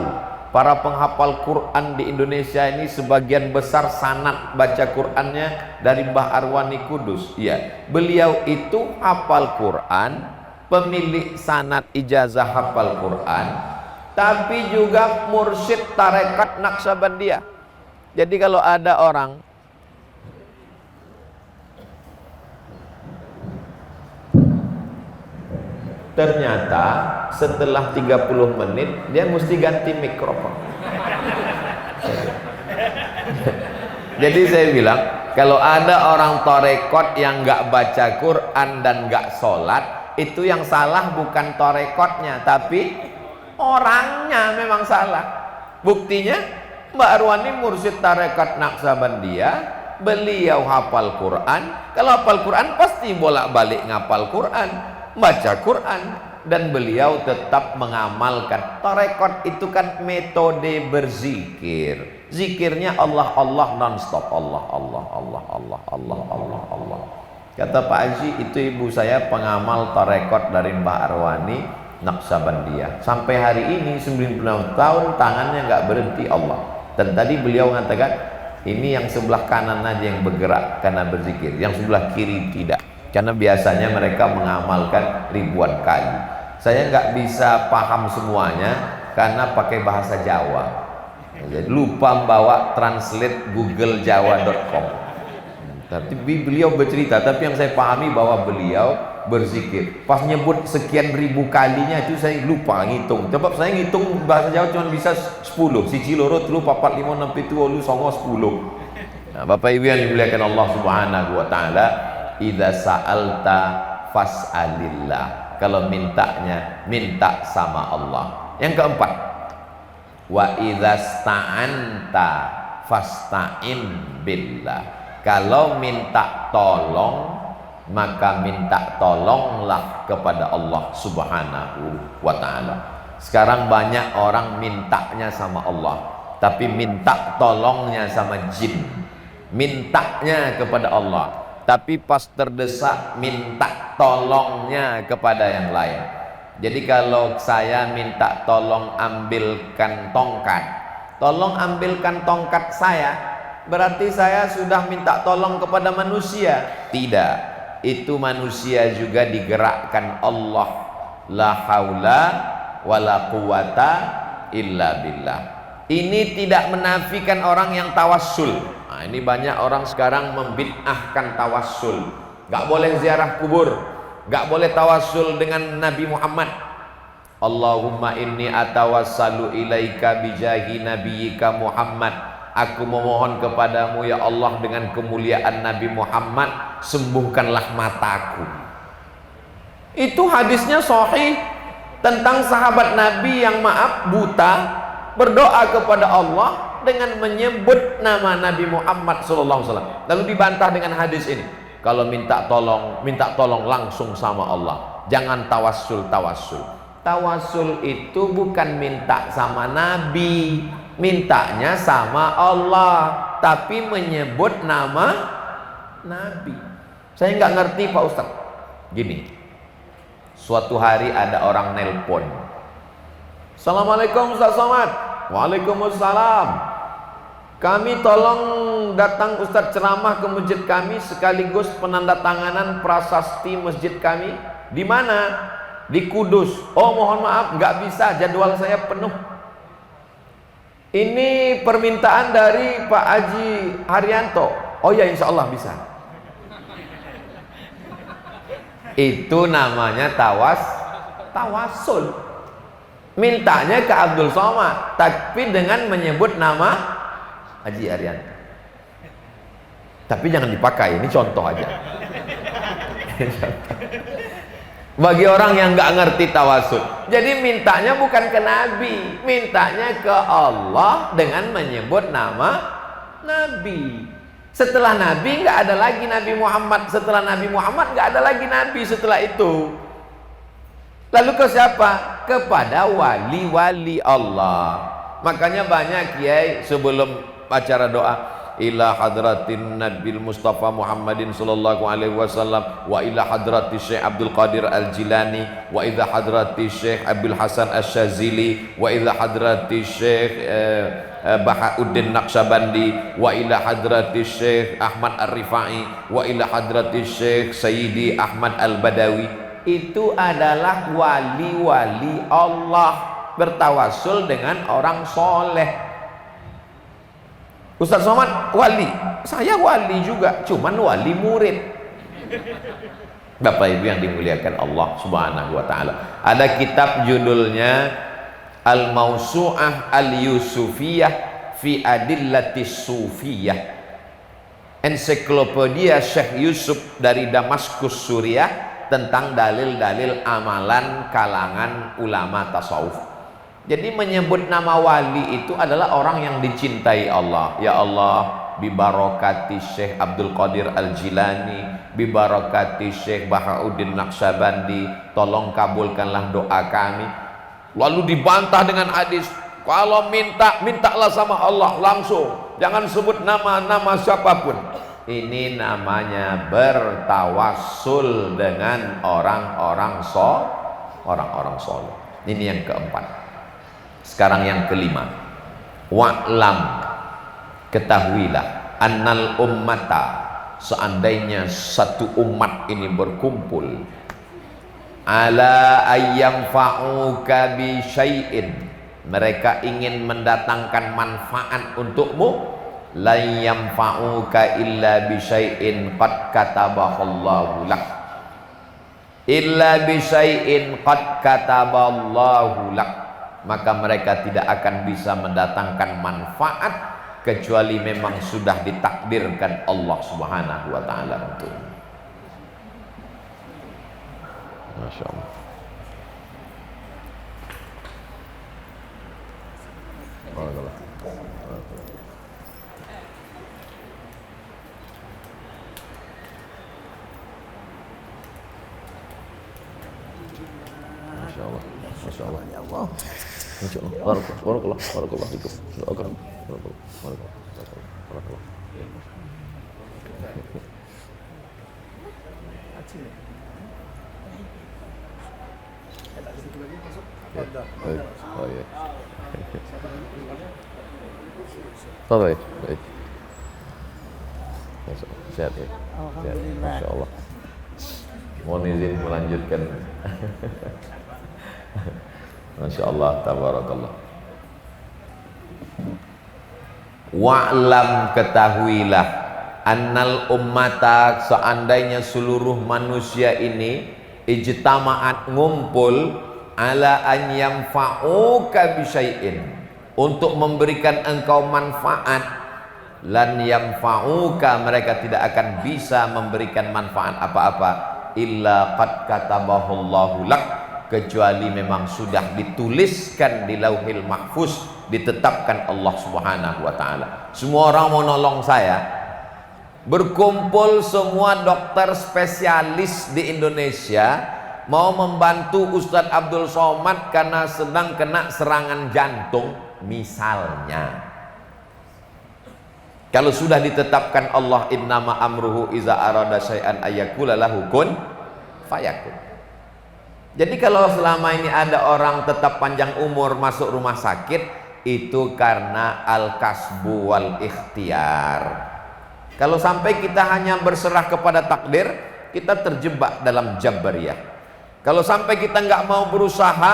para penghafal Quran di Indonesia ini sebagian besar sanad baca Qurannya dari Mbah Arwani Kudus. Iya, beliau itu hafal Quran, pemilik sanad ijazah hafal Quran, tapi juga mursyid tarekat Naqsyabandiyah. Jadi kalau ada orang ternyata setelah 30 menit dia mesti ganti mikrofon. Jadi saya bilang, kalau ada orang tarekat yang nggak baca Quran dan nggak sholat, itu yang salah bukan tarekatnya, tapi orangnya memang salah. Buktinya Mbak Arwani mursyid tarekat Naqsyabandiyah, beliau hafal Quran. Kalau hafal Quran pasti bolak-balik ngapal Quran, baca Quran, dan beliau tetap mengamalkan. Tarekat itu kan metode berzikir. Zikirnya Allah Allah non-stop, Allah Allah Allah Allah Allah Allah Allah. Kata Pak Haji, itu ibu saya pengamal tarekat dari Mbah Arwani Naqsyabandiyah. Sampai hari ini 96 tahun tangannya nggak berhenti Allah. Dan tadi beliau mengatakan, ini yang sebelah kanan aja yang bergerak karena berzikir, yang sebelah kiri tidak. Karena biasanya mereka mengamalkan ribuan kali. Saya nggak bisa paham semuanya karena pakai bahasa Jawa. Jadi lupa bawa translate googlejawa.com. Tapi beliau bercerita, tapi yang saya pahami bahwa beliau berzikir. Pas nyebut sekian ribu kalinya itu saya lupa ngitung. Sebab saya ngitung bahasa Jawa cuma bisa 10. Siji loro telu papat lima enam pitu wolu songo 10. Nah, Bapak Ibu yang dimuliakan Allah Subhanahu wa taala, idza sa'alta fas'alillah. Kalau mintanya, minta sama Allah. Yang keempat, wa idza sta'anta fasta'in billah. Kalau minta tolong, maka minta tolonglah kepada Allah Subhanahu wa ta'ala. Sekarang banyak orang mintanya sama Allah, tapi minta tolongnya sama jin. Mintanya kepada Allah, tapi pas terdesak minta tolongnya kepada yang lain. Jadi kalau saya minta tolong ambilkan tongkat, tolong ambilkan tongkat saya, berarti saya sudah minta tolong kepada manusia? Tidak, itu manusia juga digerakkan Allah. La haula wala quwata illa billah. Ini tidak menafikan orang yang tawassul. Nah, ini banyak orang sekarang membid'ahkan tawassul. Gak boleh ziarah kubur, gak boleh tawassul dengan Nabi Muhammad. Allahumma inni atawassalu ilaika bijahi nabiyyika Muhammad. Aku memohon kepadamu ya Allah dengan kemuliaan Nabi Muhammad, sembuhkanlah mataku. Itu hadisnya sahih tentang sahabat Nabi yang maaf buta berdoa kepada Allah dengan menyebut nama Nabi Muhammad SAW. Lalu dibantah dengan hadis ini, kalau minta tolong langsung sama Allah, jangan tawassul. Tawasul itu bukan minta sama Nabi, mintanya sama Allah, tapi menyebut nama Nabi. Saya nggak ngerti Pak Ustadz. Gini, suatu hari ada orang nelpon. Assalamualaikum Ustadz Somad. Waalaikumsalam. Kami tolong datang Ustadz ceramah ke masjid kami sekaligus penandatanganan prasasti masjid kami. Di mana? Di Kudus. Oh mohon maaf, nggak bisa, jadwal saya penuh. Ini permintaan dari Pak Haji Haryanto. Oh ya, insya Allah bisa. Itu namanya tawasul. Mintanya ke Abdul Somad, tapi dengan menyebut nama Haji Haryanto. Tapi jangan dipakai, ini contoh aja. Bagi orang yang nggak ngerti tawasul, jadi mintanya bukan ke Nabi, mintanya ke Allah dengan menyebut nama Nabi. Setelah Nabi nggak ada lagi Nabi Muhammad, setelah Nabi Muhammad nggak ada lagi Nabi setelah itu. Lalu ke siapa? Kepada wali-wali Allah. Makanya banyak kiai sebelum acara doa, ila hadratin Nabil Mustafa Muhammadin sallallahu alaihi wasallam, wa ila hadrati Syekh Abdul Qadir Al-Jilani, wa ila hadrati Syekh Abdul Hasan Asy-Syazili, wa ila hadrati Syekh Bahauddin Naqsyabandi, wa ila hadrati Syekh Ahmad Ar-Rifai, wa ila hadrati Syekh Sayyidi Ahmad Al-Badawi. Itu adalah wali-wali Allah, bertawasul dengan orang soleh. Ustaz Somad wali, saya wali juga, cuman wali murid. Bapak Ibu yang dimuliakan Allah Subhanahu wa taala. Ada kitab judulnya Al-Mausu'ah Al-Yusufiyah fi Adillatis Sufiyah. Ensiklopedia Syekh Yusuf dari Damaskus Suriah tentang dalil-dalil amalan kalangan ulama tasawuf. Jadi menyebut nama wali itu adalah orang yang dicintai Allah. Ya Allah, bibarakati Syekh Abdul Qadir Al-Jilani, bibarakati Syekh Bahauddin Naqsyabandi, tolong kabulkanlah doa kami. Lalu dibantah dengan hadis, kalau mintalah sama Allah langsung, jangan sebut nama-nama siapapun. Ini namanya bertawassul dengan orang-orang soleh. Ini yang keempat. Sekarang yang kelima, wa'lam, ketahuilah, annal ummata, seandainya satu umat ini berkumpul, ala ayyam fa'uka bi syai'in, mereka ingin mendatangkan manfaat untukmu, la yanfa'uka illa bi syai'in qad katabahallahu lak, illa bi syai'in qad kataballahu lak, maka mereka tidak akan bisa mendatangkan manfaat kecuali memang sudah ditakdirkan Allah Subhanahu wa taala untuk. Masya Allah. Masya Allah. Masya Allah. Ya Allah. Masya Allah. Barakallah. Barakallah. Barakallah. Barakallah. Oh ya. Baik, baik. Sehat ya. Sehat. Masya Allah. Mohon izin melanjutkan. Masya Allah, tabarakallah. Wa'lam, ketahuilah, annal ummata, seandainya seluruh manusia ini ijtama'at, ngumpul, ala an yanfa'uka bisyai'in, untuk memberikan engkau manfaat, lan yanfa'uka, mereka tidak akan bisa memberikan manfaat apa-apa, illa qad katabahullahu lak, kecuali memang sudah dituliskan di Lauhil Mahfuz, ditetapkan Allah Subhanahu wa taala. Semua orang mau nolong saya, berkumpul semua dokter spesialis di Indonesia mau membantu Ustadz Abdul Somad karena sedang kena serangan jantung misalnya. Kalau sudah ditetapkan Allah, innama amruhu iza arada syai'an ayyakula lahu kun fayakun. Jadi kalau selama ini ada orang tetap panjang umur masuk rumah sakit, itu karena al-kasbu wal ikhtiar. Kalau sampai kita hanya berserah kepada takdir, kita terjebak dalam jabariyah. Kalau sampai kita nggak mau berusaha,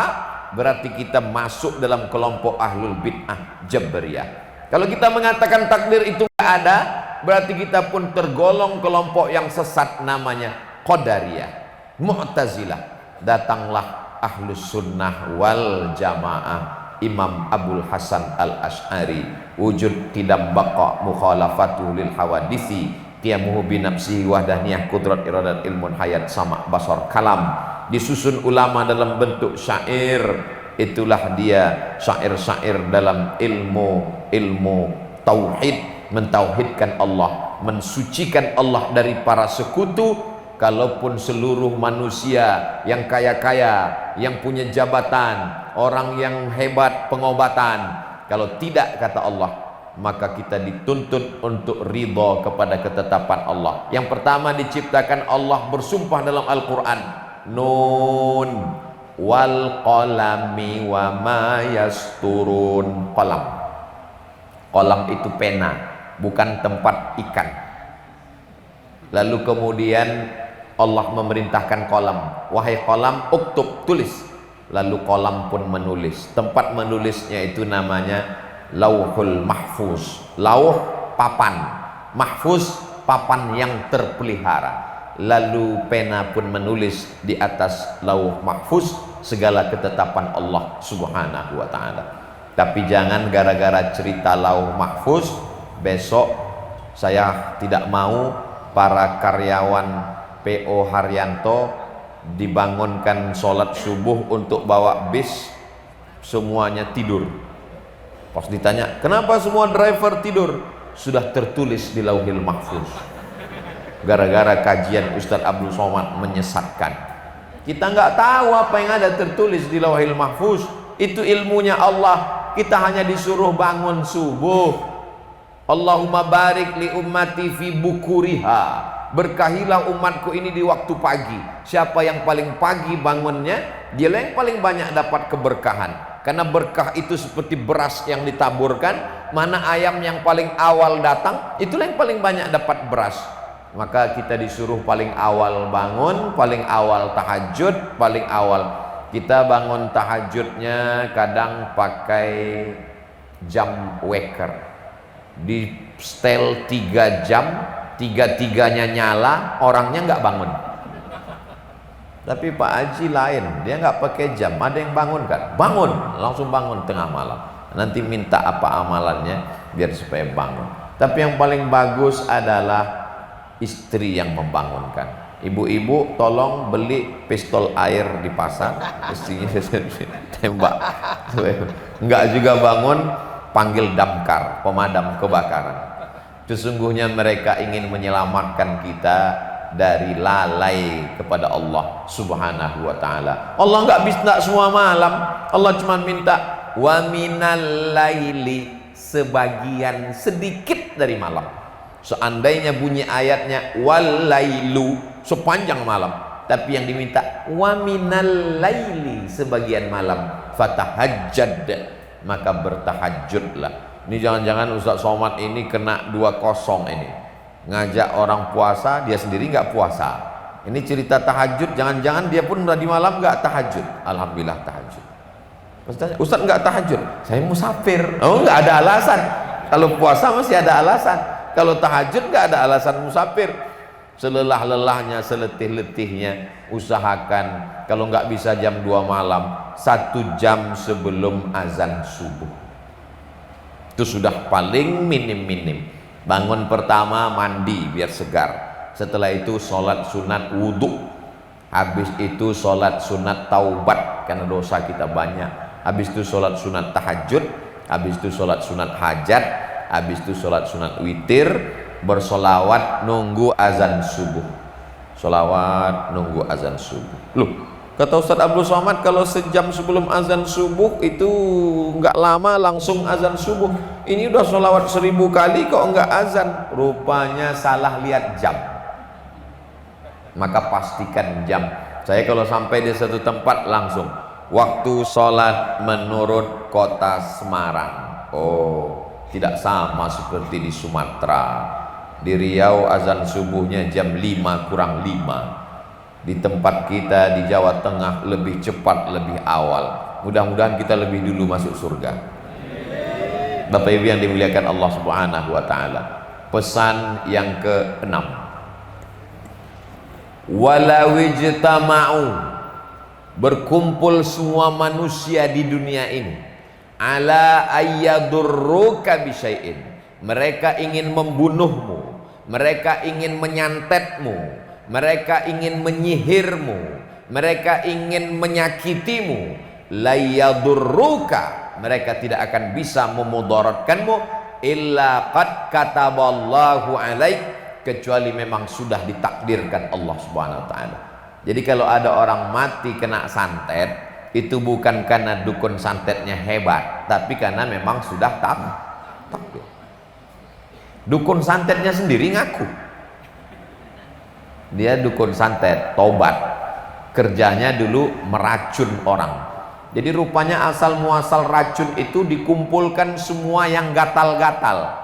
berarti kita masuk dalam kelompok ahlul bid'ah jabariyah. Kalau kita mengatakan takdir itu nggak ada, berarti kita pun tergolong kelompok yang sesat, namanya qadariyah, mu'tazilah. Datanglah ahlus sunnah wal jamaah, Imam Abul Hasan al-Ash'ari, wujud tidak baqa mukhalafatu lil hawadisi tiamuhu binafsihi wahdaniyah kudrat iradat ilmun hayat sama basar kalam. Disusun ulama dalam bentuk syair, itulah dia syair-syair dalam ilmu tauhid, mentauhidkan Allah, mensucikan Allah dari para sekutu. Kalaupun seluruh manusia yang kaya-kaya, yang punya jabatan, orang yang hebat pengobatan, kalau tidak, kata Allah, maka kita dituntut untuk ridha kepada ketetapan Allah. Yang pertama diciptakan Allah bersumpah dalam Al-Quran, Nun wal qalami wa ma yasturun. Qalam itu pena, bukan tempat ikan. Lalu kemudian Allah memerintahkan qalam, wahai qalam uktub, tulis. Lalu qalam pun menulis. Tempat menulisnya itu namanya Lauhul Mahfuz. Lauh papan, mahfuz papan yang terpelihara. Lalu pena pun menulis di atas lauh mahfuz segala ketetapan Allah subhanahu wa ta'ala. Tapi jangan gara-gara cerita lauh mahfuz besok saya tidak mau para karyawan PO Haryanto dibangunkan sholat subuh untuk bawa bis, semuanya tidur. Pas ditanya, kenapa semua driver tidur? Sudah tertulis di Lauhil Mahfuz. Gara-gara kajian Ustadz Abdul Somad menyesatkan. Kita nggak tahu apa yang ada tertulis di Lauhil Mahfuz. Itu ilmunya Allah. Kita hanya disuruh bangun subuh. Allahumma barik li ummati fi bukuriha. Berkahilah umatku ini di waktu pagi. Siapa yang paling pagi bangunnya, dialah yang paling banyak dapat keberkahan. Karena berkah itu seperti beras yang ditaburkan. Mana ayam yang paling awal datang, itulah yang paling banyak dapat beras. Maka kita disuruh paling awal bangun, paling awal tahajud, paling awal. Kita bangun tahajudnya kadang pakai jam waker, di setel 3 jam, tiga-tiganya nyala, orangnya nggak bangun. Tapi Pak Haji lain, dia nggak pakai jam. Ada yang bangun kan? Bangun, langsung bangun tengah malam. Nanti minta apa amalannya biar supaya bangun. Tapi yang paling bagus adalah istri yang membangunkan. Ibu-ibu tolong beli pistol air di pasar, istrinya tembak. Enggak juga bangun, panggil damkar, pemadam kebakaran. Sesungguhnya mereka ingin menyelamatkan kita dari lalai kepada Allah subhanahu wa ta'ala. Allah enggak bisa semua malam. Allah cuma minta wa minal laili, sebagian sedikit dari malam. Seandainya bunyi ayatnya wal lailu, sepanjang malam, tapi yang diminta wa minal laili, sebagian malam, fatahajjad, maka bertahajudlah. Ini jangan-jangan Ustaz Somad ini kena 2-0 ini, ngajak orang puasa, dia sendiri nggak puasa. Ini cerita tahajud, jangan-jangan dia pun di malam nggak tahajud. Alhamdulillah tahajud. Ustaz nggak tahajud, saya musafir. Oh, nggak ada alasan. Kalau puasa masih ada alasan. Kalau tahajud nggak ada alasan musafir. Selelah-lelahnya, seletih-letihnya, usahakan kalau nggak bisa jam 2 malam, 1 jam sebelum azan subuh. Itu sudah paling minim-minim. Bangun pertama mandi biar segar. Setelah itu sholat sunat wudhu. Habis itu sholat sunat taubat karena dosa kita banyak. Habis itu sholat sunat tahajud. Habis itu sholat sunat hajat. Habis itu sholat sunat witir. Bersolawat nunggu azan subuh. Solawat nunggu azan subuh. Loh, Kata Ustaz Abdul Somad, kalau sejam sebelum azan subuh itu nggak lama langsung azan subuh. Ini udah sholawat 1000 kali kok nggak azan. Rupanya salah lihat jam. Maka pastikan jam. Saya kalau sampai di satu tempat langsung waktu sholat menurut kota Semarang. Oh, tidak sama seperti di Sumatera. Di Riau azan subuhnya jam 5 kurang 5. Di tempat kita di Jawa Tengah lebih cepat, lebih awal. Mudah-mudahan kita lebih dulu masuk surga. Bapak Ibu yang dimuliakan Allah Subhanahu wa taala. Pesan yang ke-6. Walau ijtama'u, berkumpul semua manusia di dunia ini, ala ayyadurruka bisyai'in, mereka ingin membunuhmu, mereka ingin menyantetmu, mereka ingin menyihirmu, mereka ingin menyakitimu, layadurruka, mereka tidak akan bisa memudaratkanmu, illa qad kataballahu alaik, kecuali memang sudah ditakdirkan Allah Subhanahu wa taala. Jadi kalau ada orang mati kena santet, itu bukan karena dukun santetnya hebat, tapi karena memang sudah takdir. Dukun santetnya sendiri ngaku dia dukun santet, tobat, kerjanya dulu meracun orang. Jadi rupanya asal muasal racun itu dikumpulkan semua yang gatal-gatal.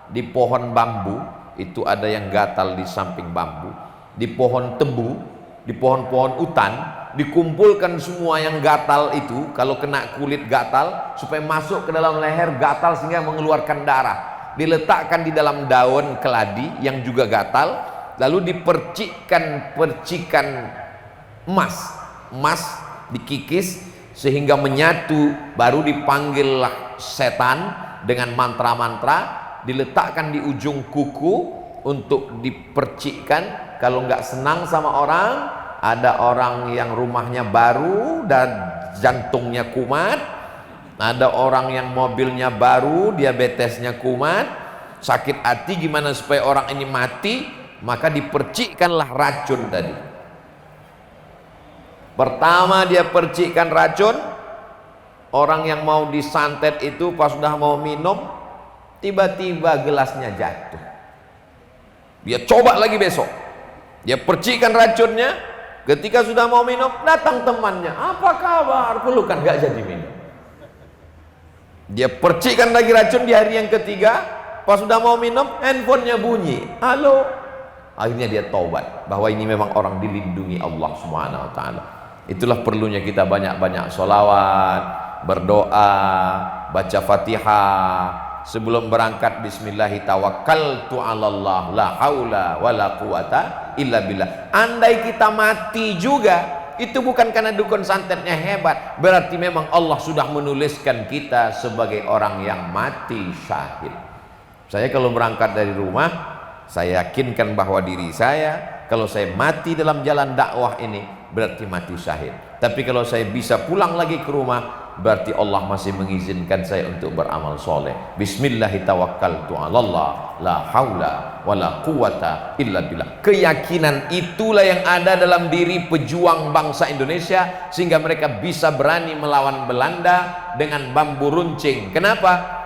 Di pohon bambu itu ada yang gatal di samping bambu, di pohon tebu, di pohon-pohon hutan dikumpulkan semua yang gatal itu. Kalau kena kulit gatal, supaya masuk ke dalam leher gatal sehingga mengeluarkan darah, diletakkan di dalam daun keladi yang juga gatal, lalu dipercikkan percikan emas dikikis sehingga menyatu, baru dipanggillah setan dengan mantra-mantra, diletakkan di ujung kuku untuk dipercikkan. Kalau nggak senang sama orang, ada orang yang rumahnya baru dan jantungnya kumat, ada orang yang mobilnya baru, diabetesnya kumat, sakit hati gimana supaya orang ini mati, maka dipercikkanlah racun tadi. Pertama dia percikkan racun, orang yang mau disantet itu pas sudah mau minum, tiba-tiba gelasnya jatuh. Dia coba lagi besok, dia percikkan racunnya, ketika sudah mau minum datang temannya, apa kabar, pelukan, gak jadi minum. Dia percikkan lagi racun di hari yang ketiga, pas sudah mau minum handphonenya bunyi, halo. Akhirnya dia taubat bahwa ini memang orang dilindungi Allah Subhanahu wa taala. Itulah perlunya kita banyak-banyak sholawat, berdoa, baca Fatihah. Sebelum berangkat, bismillahi tawakkaltu 'alallah la haula wala quwata illa billah. Andai kita mati juga, itu bukan karena dukun santetnya hebat, berarti memang Allah sudah menuliskan kita sebagai orang yang mati syahid. Saya kalau berangkat dari rumah, saya yakinkan bahwa diri saya, kalau saya mati dalam jalan dakwah ini, berarti mati syahid. Tapi kalau saya bisa pulang lagi ke rumah, berarti Allah masih mengizinkan saya untuk beramal soleh. Bismillahirrahmanirrahim, la haula wala quwata illa billah. Keyakinan itulah yang ada dalam diri pejuang bangsa Indonesia, sehingga mereka bisa berani melawan Belanda dengan bambu runcing. Kenapa?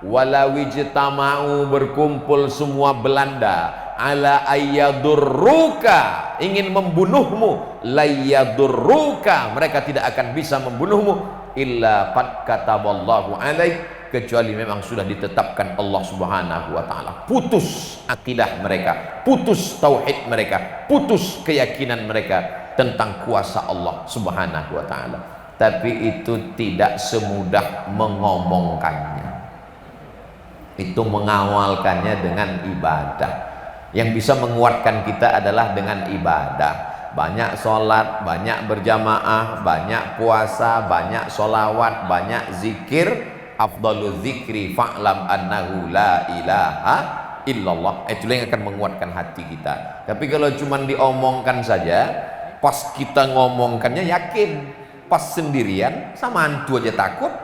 Walau ijtama'u, berkumpul semua Belanda, ala ayyadurruka, ingin membunuhmu, layyadurruka, mereka tidak akan bisa membunuhmu, illa qad kataballahu alaik, kecuali memang sudah ditetapkan Allah Subhanahu wa taala. Putus akidah mereka, putus tauhid mereka, putus keyakinan mereka tentang kuasa Allah Subhanahu wa taala. Tapi itu tidak semudah mengomongkannya, itu mengawalkannya dengan ibadah. Yang bisa menguatkan kita adalah dengan ibadah. Banyak sholat, banyak berjamaah, banyak puasa, banyak sholawat, banyak zikir. Afdalul zikri fa'lam annahu la ilaha illallah. Itulah yang akan menguatkan hati kita. Tapi kalau cuma diomongkan saja, pas kita ngomongkannya yakin, pas sendirian sama hantu aja takut,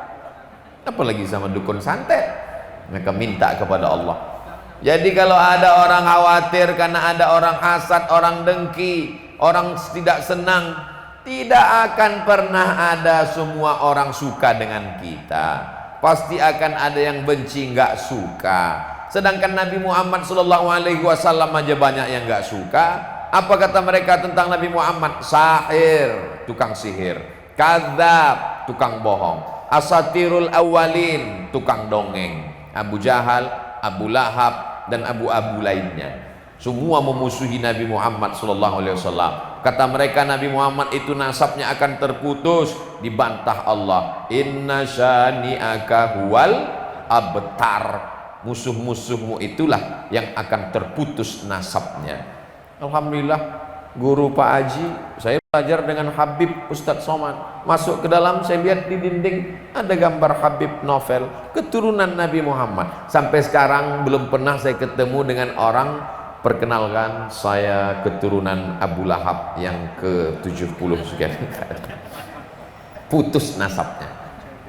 apalagi sama dukun santet. Maka minta kepada Allah. Jadi kalau ada orang khawatir karena ada orang hasad, orang dengki, orang tidak senang, Tidak akan pernah ada semua orang suka dengan kita. Pasti akan ada yang benci, nggak suka. Sedangkan Nabi Muhammad SAW aja banyak yang nggak suka. Apa kata mereka tentang Nabi Muhammad? Sahir, tukang sihir. Kadzab, tukang bohong. Asatirul awalin, tukang dongeng. Abu Jahal, Abu Lahab, dan abu-abu lainnya. Semua memusuhi Nabi Muhammad SAW. Kata mereka Nabi Muhammad itu nasabnya akan terputus. Dibantah Allah. Inna syani'aka huwal abtar. Musuh-musuhmu itulah yang akan terputus nasabnya. Alhamdulillah, guru Pak Haji, saya belajar dengan Habib Ustadz Somad. Masuk ke dalam, saya lihat di dinding ada gambar Habib Novel, keturunan Nabi Muhammad. Sampai sekarang belum pernah saya ketemu dengan orang perkenalkan saya keturunan Abu Lahab yang ke-70 sekian. Putus nasabnya.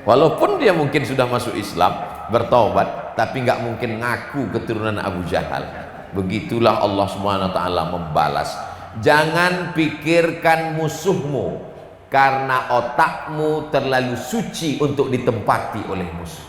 Walaupun dia mungkin sudah masuk Islam, bertaubat, tapi nggak mungkin ngaku keturunan Abu Jahal. Begitulah Allah Subhanahu wa taala membalas. Jangan pikirkan musuhmu karena otakmu terlalu suci untuk ditempati oleh musuh.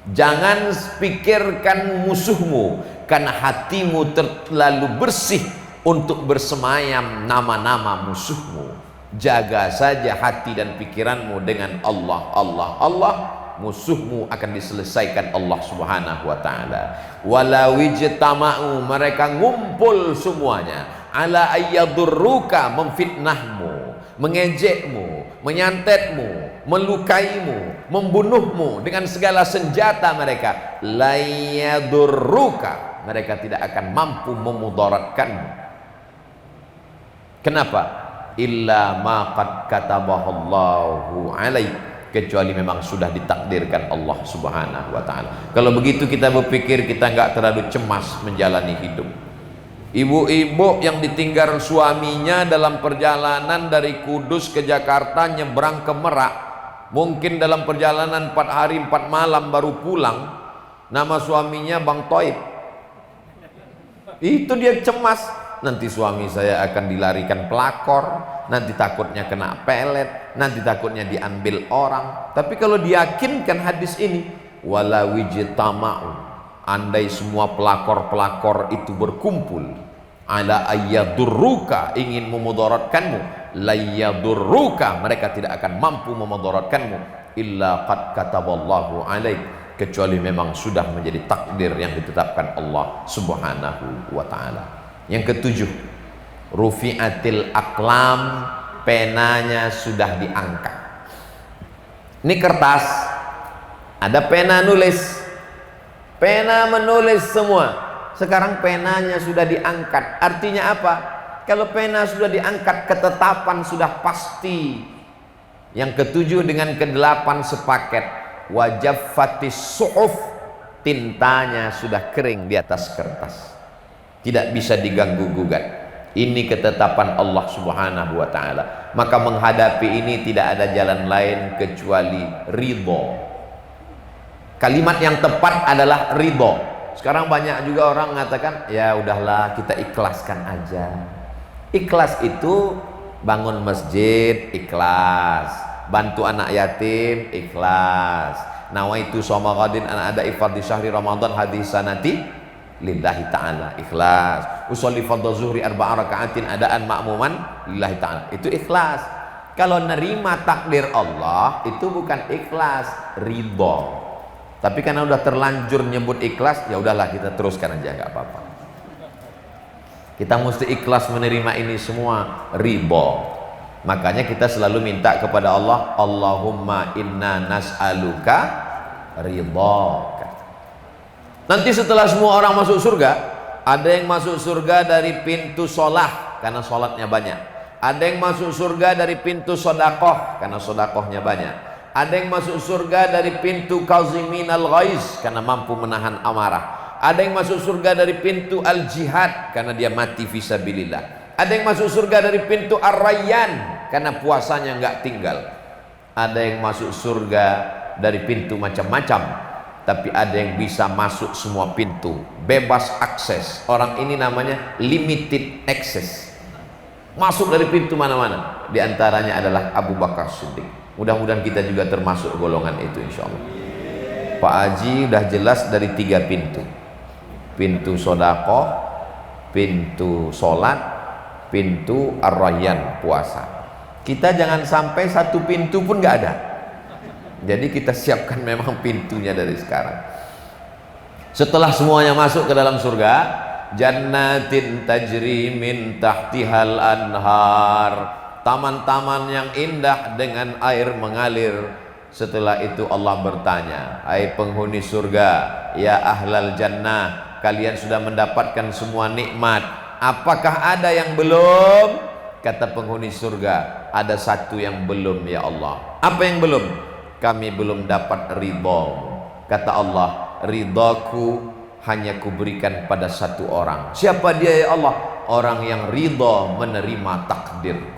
Jangan pikirkan musuhmu karena hatimu terlalu bersih untuk bersemayam nama-nama musuhmu. Jaga saja hati dan pikiranmu dengan Allah, Allah, Allah. Musuhmu akan diselesaikan Allah Subhanahu wa taala. Walau ijtama'u, mereka ngumpul semuanya, ala ayyadurruka, memfitnahmu, mengejekmu, menyantetmu, melukaimu, membunuhmu dengan segala senjata mereka. La yadurruka, mereka tidak akan mampu memudaratkanmu. Kenapa? Illa ma qad katabahallahu alaik, kecuali memang sudah ditakdirkan Allah Subhanahu wa taala. Kalau begitu kita berpikir kita nggak terlalu cemas menjalani hidup. Ibu-ibu yang ditinggal suaminya dalam perjalanan dari Kudus ke Jakarta nyebrang ke Merak, mungkin dalam perjalanan 4 hari 4 malam baru pulang. Nama suaminya Bang Toib. Itu dia cemas, nanti suami saya akan dilarikan pelakor, nanti takutnya kena pelet, nanti takutnya diambil orang. Tapi kalau diyakinkan hadis ini, wala wijtama'u, andai semua pelakor-pelakor itu berkumpul, ala ayyadurruka, ingin memudaratkanmu, layyadurruka, mereka tidak akan mampu memudaratkanmu, illa qad kataballahu alaik, kecuali memang sudah menjadi takdir yang ditetapkan Allah Subhanahu wa taala. Yang ketujuh, rufi'atil aqlam, penanya sudah diangkat. Ini kertas, ada pena nulis, pena menulis semua. Sekarang penanya sudah diangkat. Artinya apa? Kalau pena sudah diangkat, ketetapan sudah pasti. Yang ketujuh dengan kedelapan sepaket, wajaffatis suhuf, tintanya sudah kering di atas kertas, tidak bisa diganggu gugat. Ini ketetapan Allah Subhanahu wa taala. Maka menghadapi ini tidak ada jalan lain kecuali ridho. Kalimat yang tepat adalah ridho. Sekarang banyak juga orang mengatakan, ya udahlah kita ikhlaskan aja. Ikhlas itu bangun masjid, ikhlas. Bantu anak yatim, ikhlas. Nawaitu shoma ghadin an ada ifad di syahri Ramadan hadis sanati lillahi ta'ala, ikhlas. Usolli fardhu zuhri 4 raka'atin adaan ma'muman lillahi ta'ala, itu ikhlas. Kalau nerima takdir Allah itu bukan ikhlas, ridho. Tapi karena udah terlanjur nyebut ikhlas, ya udahlah kita teruskan aja, nggak apa-apa. Kita mesti ikhlas menerima ini semua, ridho. Makanya kita selalu minta kepada Allah, Allahumma inna nas'aluka ridhoka. Nanti setelah semua orang masuk surga, ada yang masuk surga dari pintu sholah karena sholatnya banyak. Ada yang masuk surga dari pintu sodakoh karena sodakohnya banyak. Ada yang masuk surga dari pintu kazimin al-ghaiz karena mampu menahan amarah. Ada yang masuk surga dari pintu al-jihad karena dia mati fisabilillah. Ada yang masuk surga dari pintu ar-rayyan karena puasanya nggak tinggal. Ada yang masuk surga dari pintu macam-macam, tapi ada yang bisa masuk semua pintu, bebas akses. Orang ini namanya limited access, masuk dari pintu mana-mana. Di antaranya adalah Abu Bakar Siddiq. Mudah-mudahan kita juga termasuk golongan itu insya Allah. Pak Haji udah jelas dari 3 pintu. Pintu sodakoh, pintu sholat, pintu ar-rayyan, puasa. Kita jangan sampai 1 pintu pun nggak ada. Jadi kita siapkan memang pintunya dari sekarang. Setelah semuanya masuk ke dalam surga, jannatin tajri min tahtihal anhar, taman-taman yang indah dengan air mengalir. Setelah itu Allah bertanya, hai penghuni surga, ya ahlal jannah, kalian sudah mendapatkan semua nikmat, apakah ada yang belum? Kata penghuni surga, ada 1 yang belum ya Allah. Apa yang belum? Kami belum dapat ridho. Kata Allah, ridhaku hanya kuberikan pada 1 orang. Siapa dia ya Allah? Orang yang ridho menerima takdirku.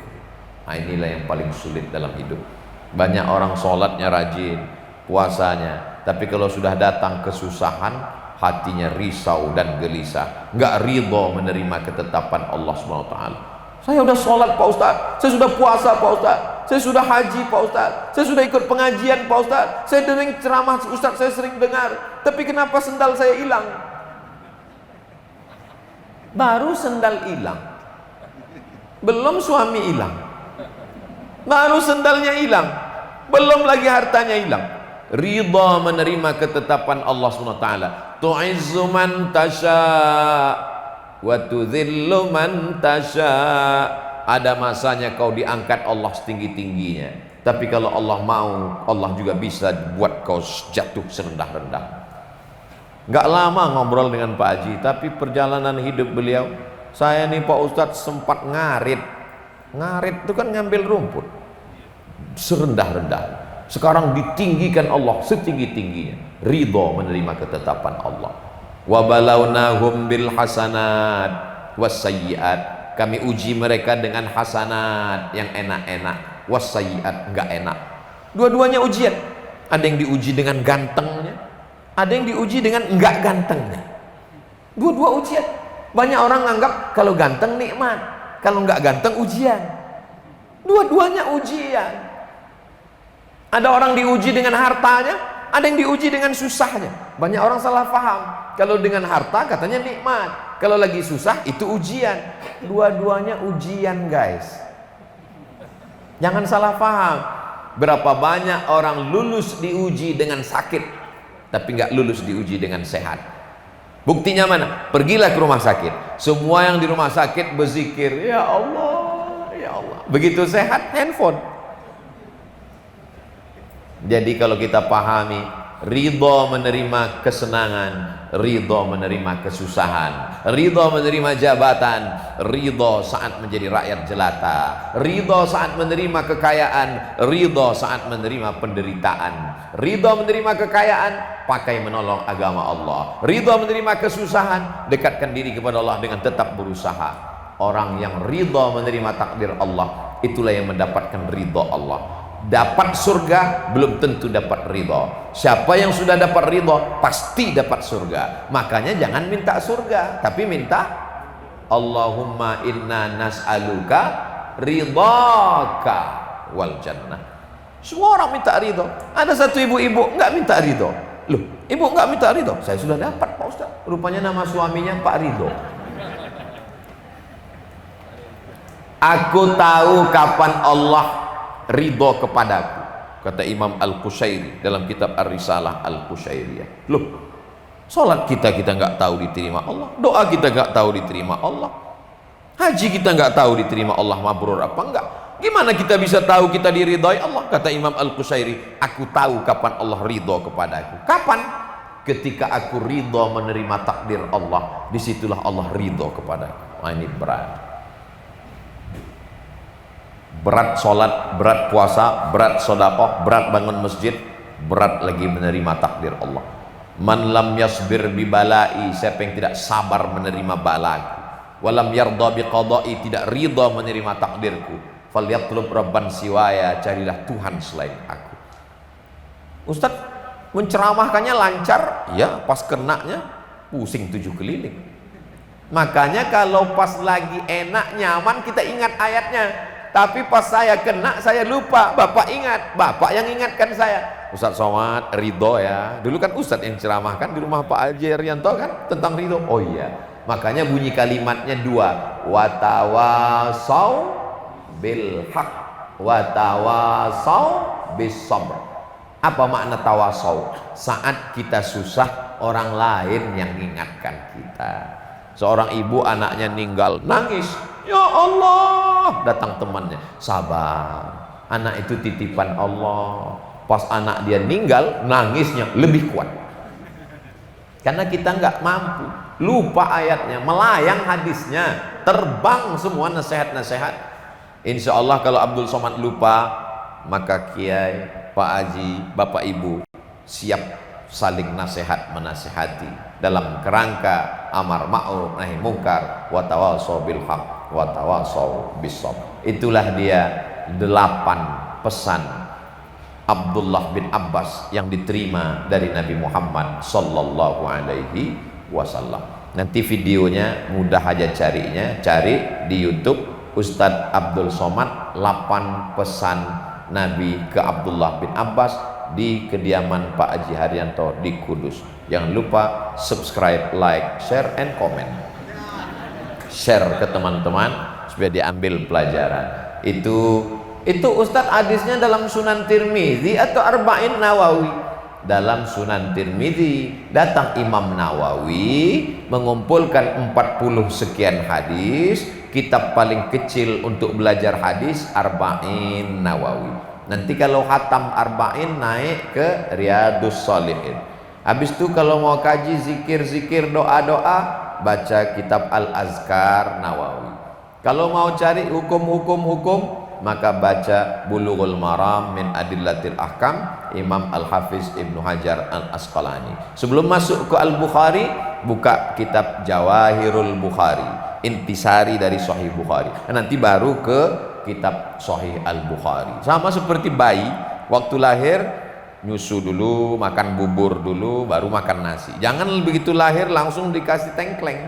Nah, inilah yang paling sulit dalam hidup. Banyak orang sholatnya rajin, puasanya, tapi kalau sudah datang kesusahan, hatinya risau dan gelisah, nggak ridho menerima ketetapan Allah SWT. Saya sudah sholat Pak Ustadz, saya sudah puasa Pak Ustadz, saya sudah haji Pak Ustadz, saya sudah ikut pengajian Pak Ustadz, saya sering ceramah Ustadz, saya sering dengar, tapi kenapa sendal saya hilang? Baru sendal hilang, belum suami hilang, baru sendalnya hilang, belum lagi hartanya hilang. Ridha menerima ketetapan Allah SWT. Tu'izzu man tasha wa tudhillu man tasha. Ada masanya kau diangkat Allah setinggi-tingginya, tapi kalau Allah mau, Allah juga bisa buat kau jatuh serendah-rendah. Gak lama ngobrol dengan Pak Haji, tapi perjalanan hidup beliau, saya nih Pak Ustadz sempat ngarit. Ngarit itu kan ngambil rumput, serendah-rendah. Sekarang ditinggikan Allah setinggi-tingginya. Ridho menerima ketetapan Allah. Wa balawnahum bil hasanat was sayyiat. Kami uji mereka dengan hasanat yang enak-enak, was sayyiat enggak enak. Dua-duanya ujian. Ada yang diuji dengan gantengnya, ada yang diuji dengan enggak gantengnya. Dua-dua ujian. Banyak orang anggap kalau ganteng nikmat, kalau enggak ganteng ujian. Dua-duanya ujian. Ada orang diuji dengan hartanya, ada yang diuji dengan susahnya. Banyak orang salah paham. Kalau dengan harta katanya nikmat, kalau lagi susah itu ujian. Dua-duanya ujian guys. Jangan salah paham. Berapa banyak orang lulus diuji dengan sakit, tapi nggak lulus diuji dengan sehat. Buktinya mana? Pergilah ke rumah sakit. Semua yang di rumah sakit berzikir, ya Allah, ya Allah. Begitu sehat, handphone. Jadi kalau kita pahami, ridho menerima kesenangan, ridho menerima kesusahan, ridho menerima jabatan, ridho saat menjadi rakyat jelata, ridho saat menerima kekayaan, ridho saat menerima penderitaan, ridho menerima kekayaan, pakai menolong agama Allah, ridho menerima kesusahan, dekatkan diri kepada Allah dengan tetap berusaha. Orang yang ridho menerima takdir Allah, itulah yang mendapatkan ridho Allah. Dapat surga belum tentu dapat ridho. Siapa yang sudah dapat ridho pasti dapat surga. Makanya jangan minta surga, tapi minta Allahumma inna nas'aluka ridhaka wal jannah. Semua orang minta ridho. Ada satu ibu-ibu nggak minta ridho. Loh, ibu nggak minta ridho? Saya sudah dapat Pak Ustaz. Rupanya nama suaminya Pak Ridho. Aku tahu kapan Allah ridho kepadaku, kata Imam Al-Qushairi dalam kitab Ar-Risalah Al-Qushairiyah. Loh, sholat kita nggak tahu diterima Allah, doa kita nggak tahu diterima Allah, haji kita nggak tahu diterima Allah mabrur apa enggak, gimana kita bisa tahu kita diridhai Allah? Kata Imam Al-Qushairi, aku tahu kapan Allah ridho kepadaku. Kapan? Ketika aku ridho menerima takdir Allah, disitulah Allah ridho kepadaku. Nah, ini berat. Berat sholat, berat puasa, berat sedekah, berat bangun masjid, berat lagi menerima takdir Allah. Man lam yasbir bi balai, siapa yang tidak sabar menerima balaku, walam yarda bi qada'i, tidak ridha menerima takdirku, falyatlub rabban siwaya, carilah Tuhan selain aku. Ustaz menceramahkannya lancar, ya pas kenanya pusing 7 keliling. Makanya kalau pas lagi enak nyaman kita ingat ayatnya, tapi pas saya kena saya lupa. Bapak ingat, bapak yang ingatkan saya. Ustadz Somad ridho ya, dulu kan Ustadz yang ceramahkan di rumah Pak Haji Haryanto kan tentang ridho. Oh iya, makanya bunyi kalimatnya dua, watawasau bil haq watawasau bis sabr. Apa makna tawasau? Saat kita susah, orang lain yang mengingatkan kita. Seorang ibu anaknya meninggal, nangis, ya Allah. Datang temannya, sabar, anak itu titipan Allah. Pas anak dia meninggal, nangisnya lebih kuat. Karena kita nggak mampu, lupa ayatnya, melayang hadisnya, terbang semua nasihat-nasihat. Insya Allah kalau Abdul Somad lupa, maka Kiai, Pak Haji, Bapak Ibu siap saling nasihat menasihati dalam kerangka amar ma'ruf nahi mungkar wa tawasau bil haq wa tawasau bis sabr. Itulah dia 8 pesan Abdullah bin Abbas yang diterima dari Nabi Muhammad sallallahu alaihi wasallam. Nanti videonya mudah aja carinya, cari di YouTube Ustadz Abdul Somad 8 pesan Nabi ke Abdullah bin Abbas di kediaman Pak Haji Haryanto di Kudus. Jangan lupa subscribe, like, share, and comment. Share ke teman-teman supaya diambil pelajaran. Itu Ustadz hadisnya dalam Sunan Tirmizi atau Arba'in Nawawi? Dalam Sunan Tirmizi. Datang Imam Nawawi mengumpulkan 40 sekian hadis. Kitab paling kecil untuk belajar hadis Arba'in Nawawi. Nanti kalau khatam Arba'in naik ke Riyadus Shalihin. Habis itu kalau mau kaji zikir-zikir, doa-doa, baca kitab Al-Azkar Nawawi. Kalau mau cari hukum-hukum, maka baca Bulughul Maram min Adillatil Ahkam Imam Al-Hafiz Ibnu Hajar Al-Asqalani. Sebelum masuk ke Al-Bukhari, buka kitab Jawahirul Bukhari, intisari dari Sahih Bukhari. Nanti baru ke kitab Sahih Al-Bukhari. Sama seperti bayi, waktu lahir nyusu dulu, makan bubur dulu, baru makan nasi. Jangan begitu lahir langsung dikasih tengkleng,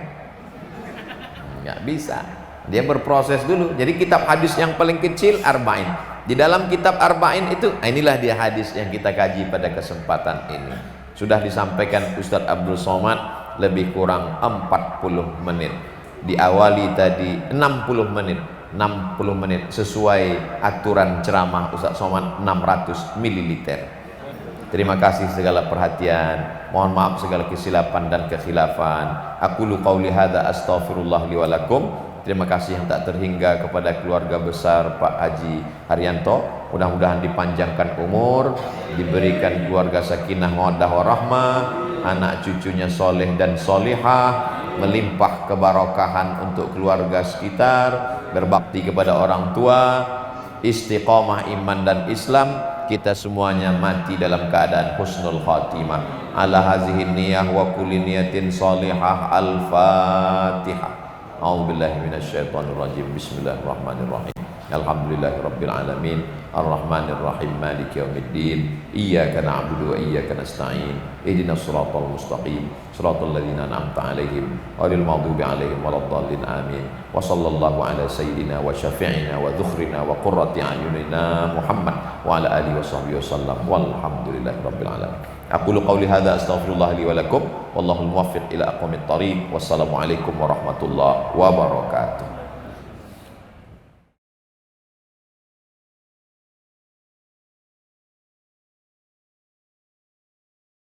nggak bisa. Dia berproses dulu. Jadi kitab hadis yang paling kecil Arba'in. Di dalam kitab Arba'in itu, inilah dia hadis yang kita kaji pada kesempatan ini. Sudah disampaikan Ustadz Abdul Somad lebih kurang 40 menit. Diawali tadi 60 menit. 60 menit sesuai aturan ceramah Ustadz Somad 600 ml. Terima kasih segala perhatian. Mohon maaf segala kesilapan dan kekhilafan. Aqulu qauli hadza astaghfirullah li wa lakum. Terima kasih yang tak terhingga kepada keluarga besar Pak Haji Haryanto. Mudah-mudahan dipanjangkan umur, diberikan keluarga sakinah mawaddah warahmah, anak cucunya soleh dan solihah, melimpah kebarokahan untuk keluarga sekitar, berbakti kepada orang tua, istiqomah iman dan Islam. Kita semuanya mati dalam keadaan husnul khatimah. Ala hazihin niyah wa kulli niyatin salihah. Al-Fatihah. A'udzubillahi minasyaitonir rajim. Bismillahirrahmanirrahim. Alhamdulillahirabbil alamin. Arrahmanirrahim. Maliki yaumiddin. Iyyaka na'budu wa iyyaka nasta'in. Ihdinas siratal mustaqim. Siratal ladzina an'amta 'alaihim ghairil maghdubi 'alaihim waladdallin. Amin. Wa sallallahu ala sayyidina wa syafi'ina wa dzukhrina wa qurrati a'yunina Muhammad wa ala alihi wa sahbihi wasallam. Walhamdulillahirabbil alamin. Aqulu qawli hadza astaghfirullah li wa lakum wallahul muwaffiq ila aqwamit thariq. Wassalamu alaikum warahmatullahi wabarakatuh.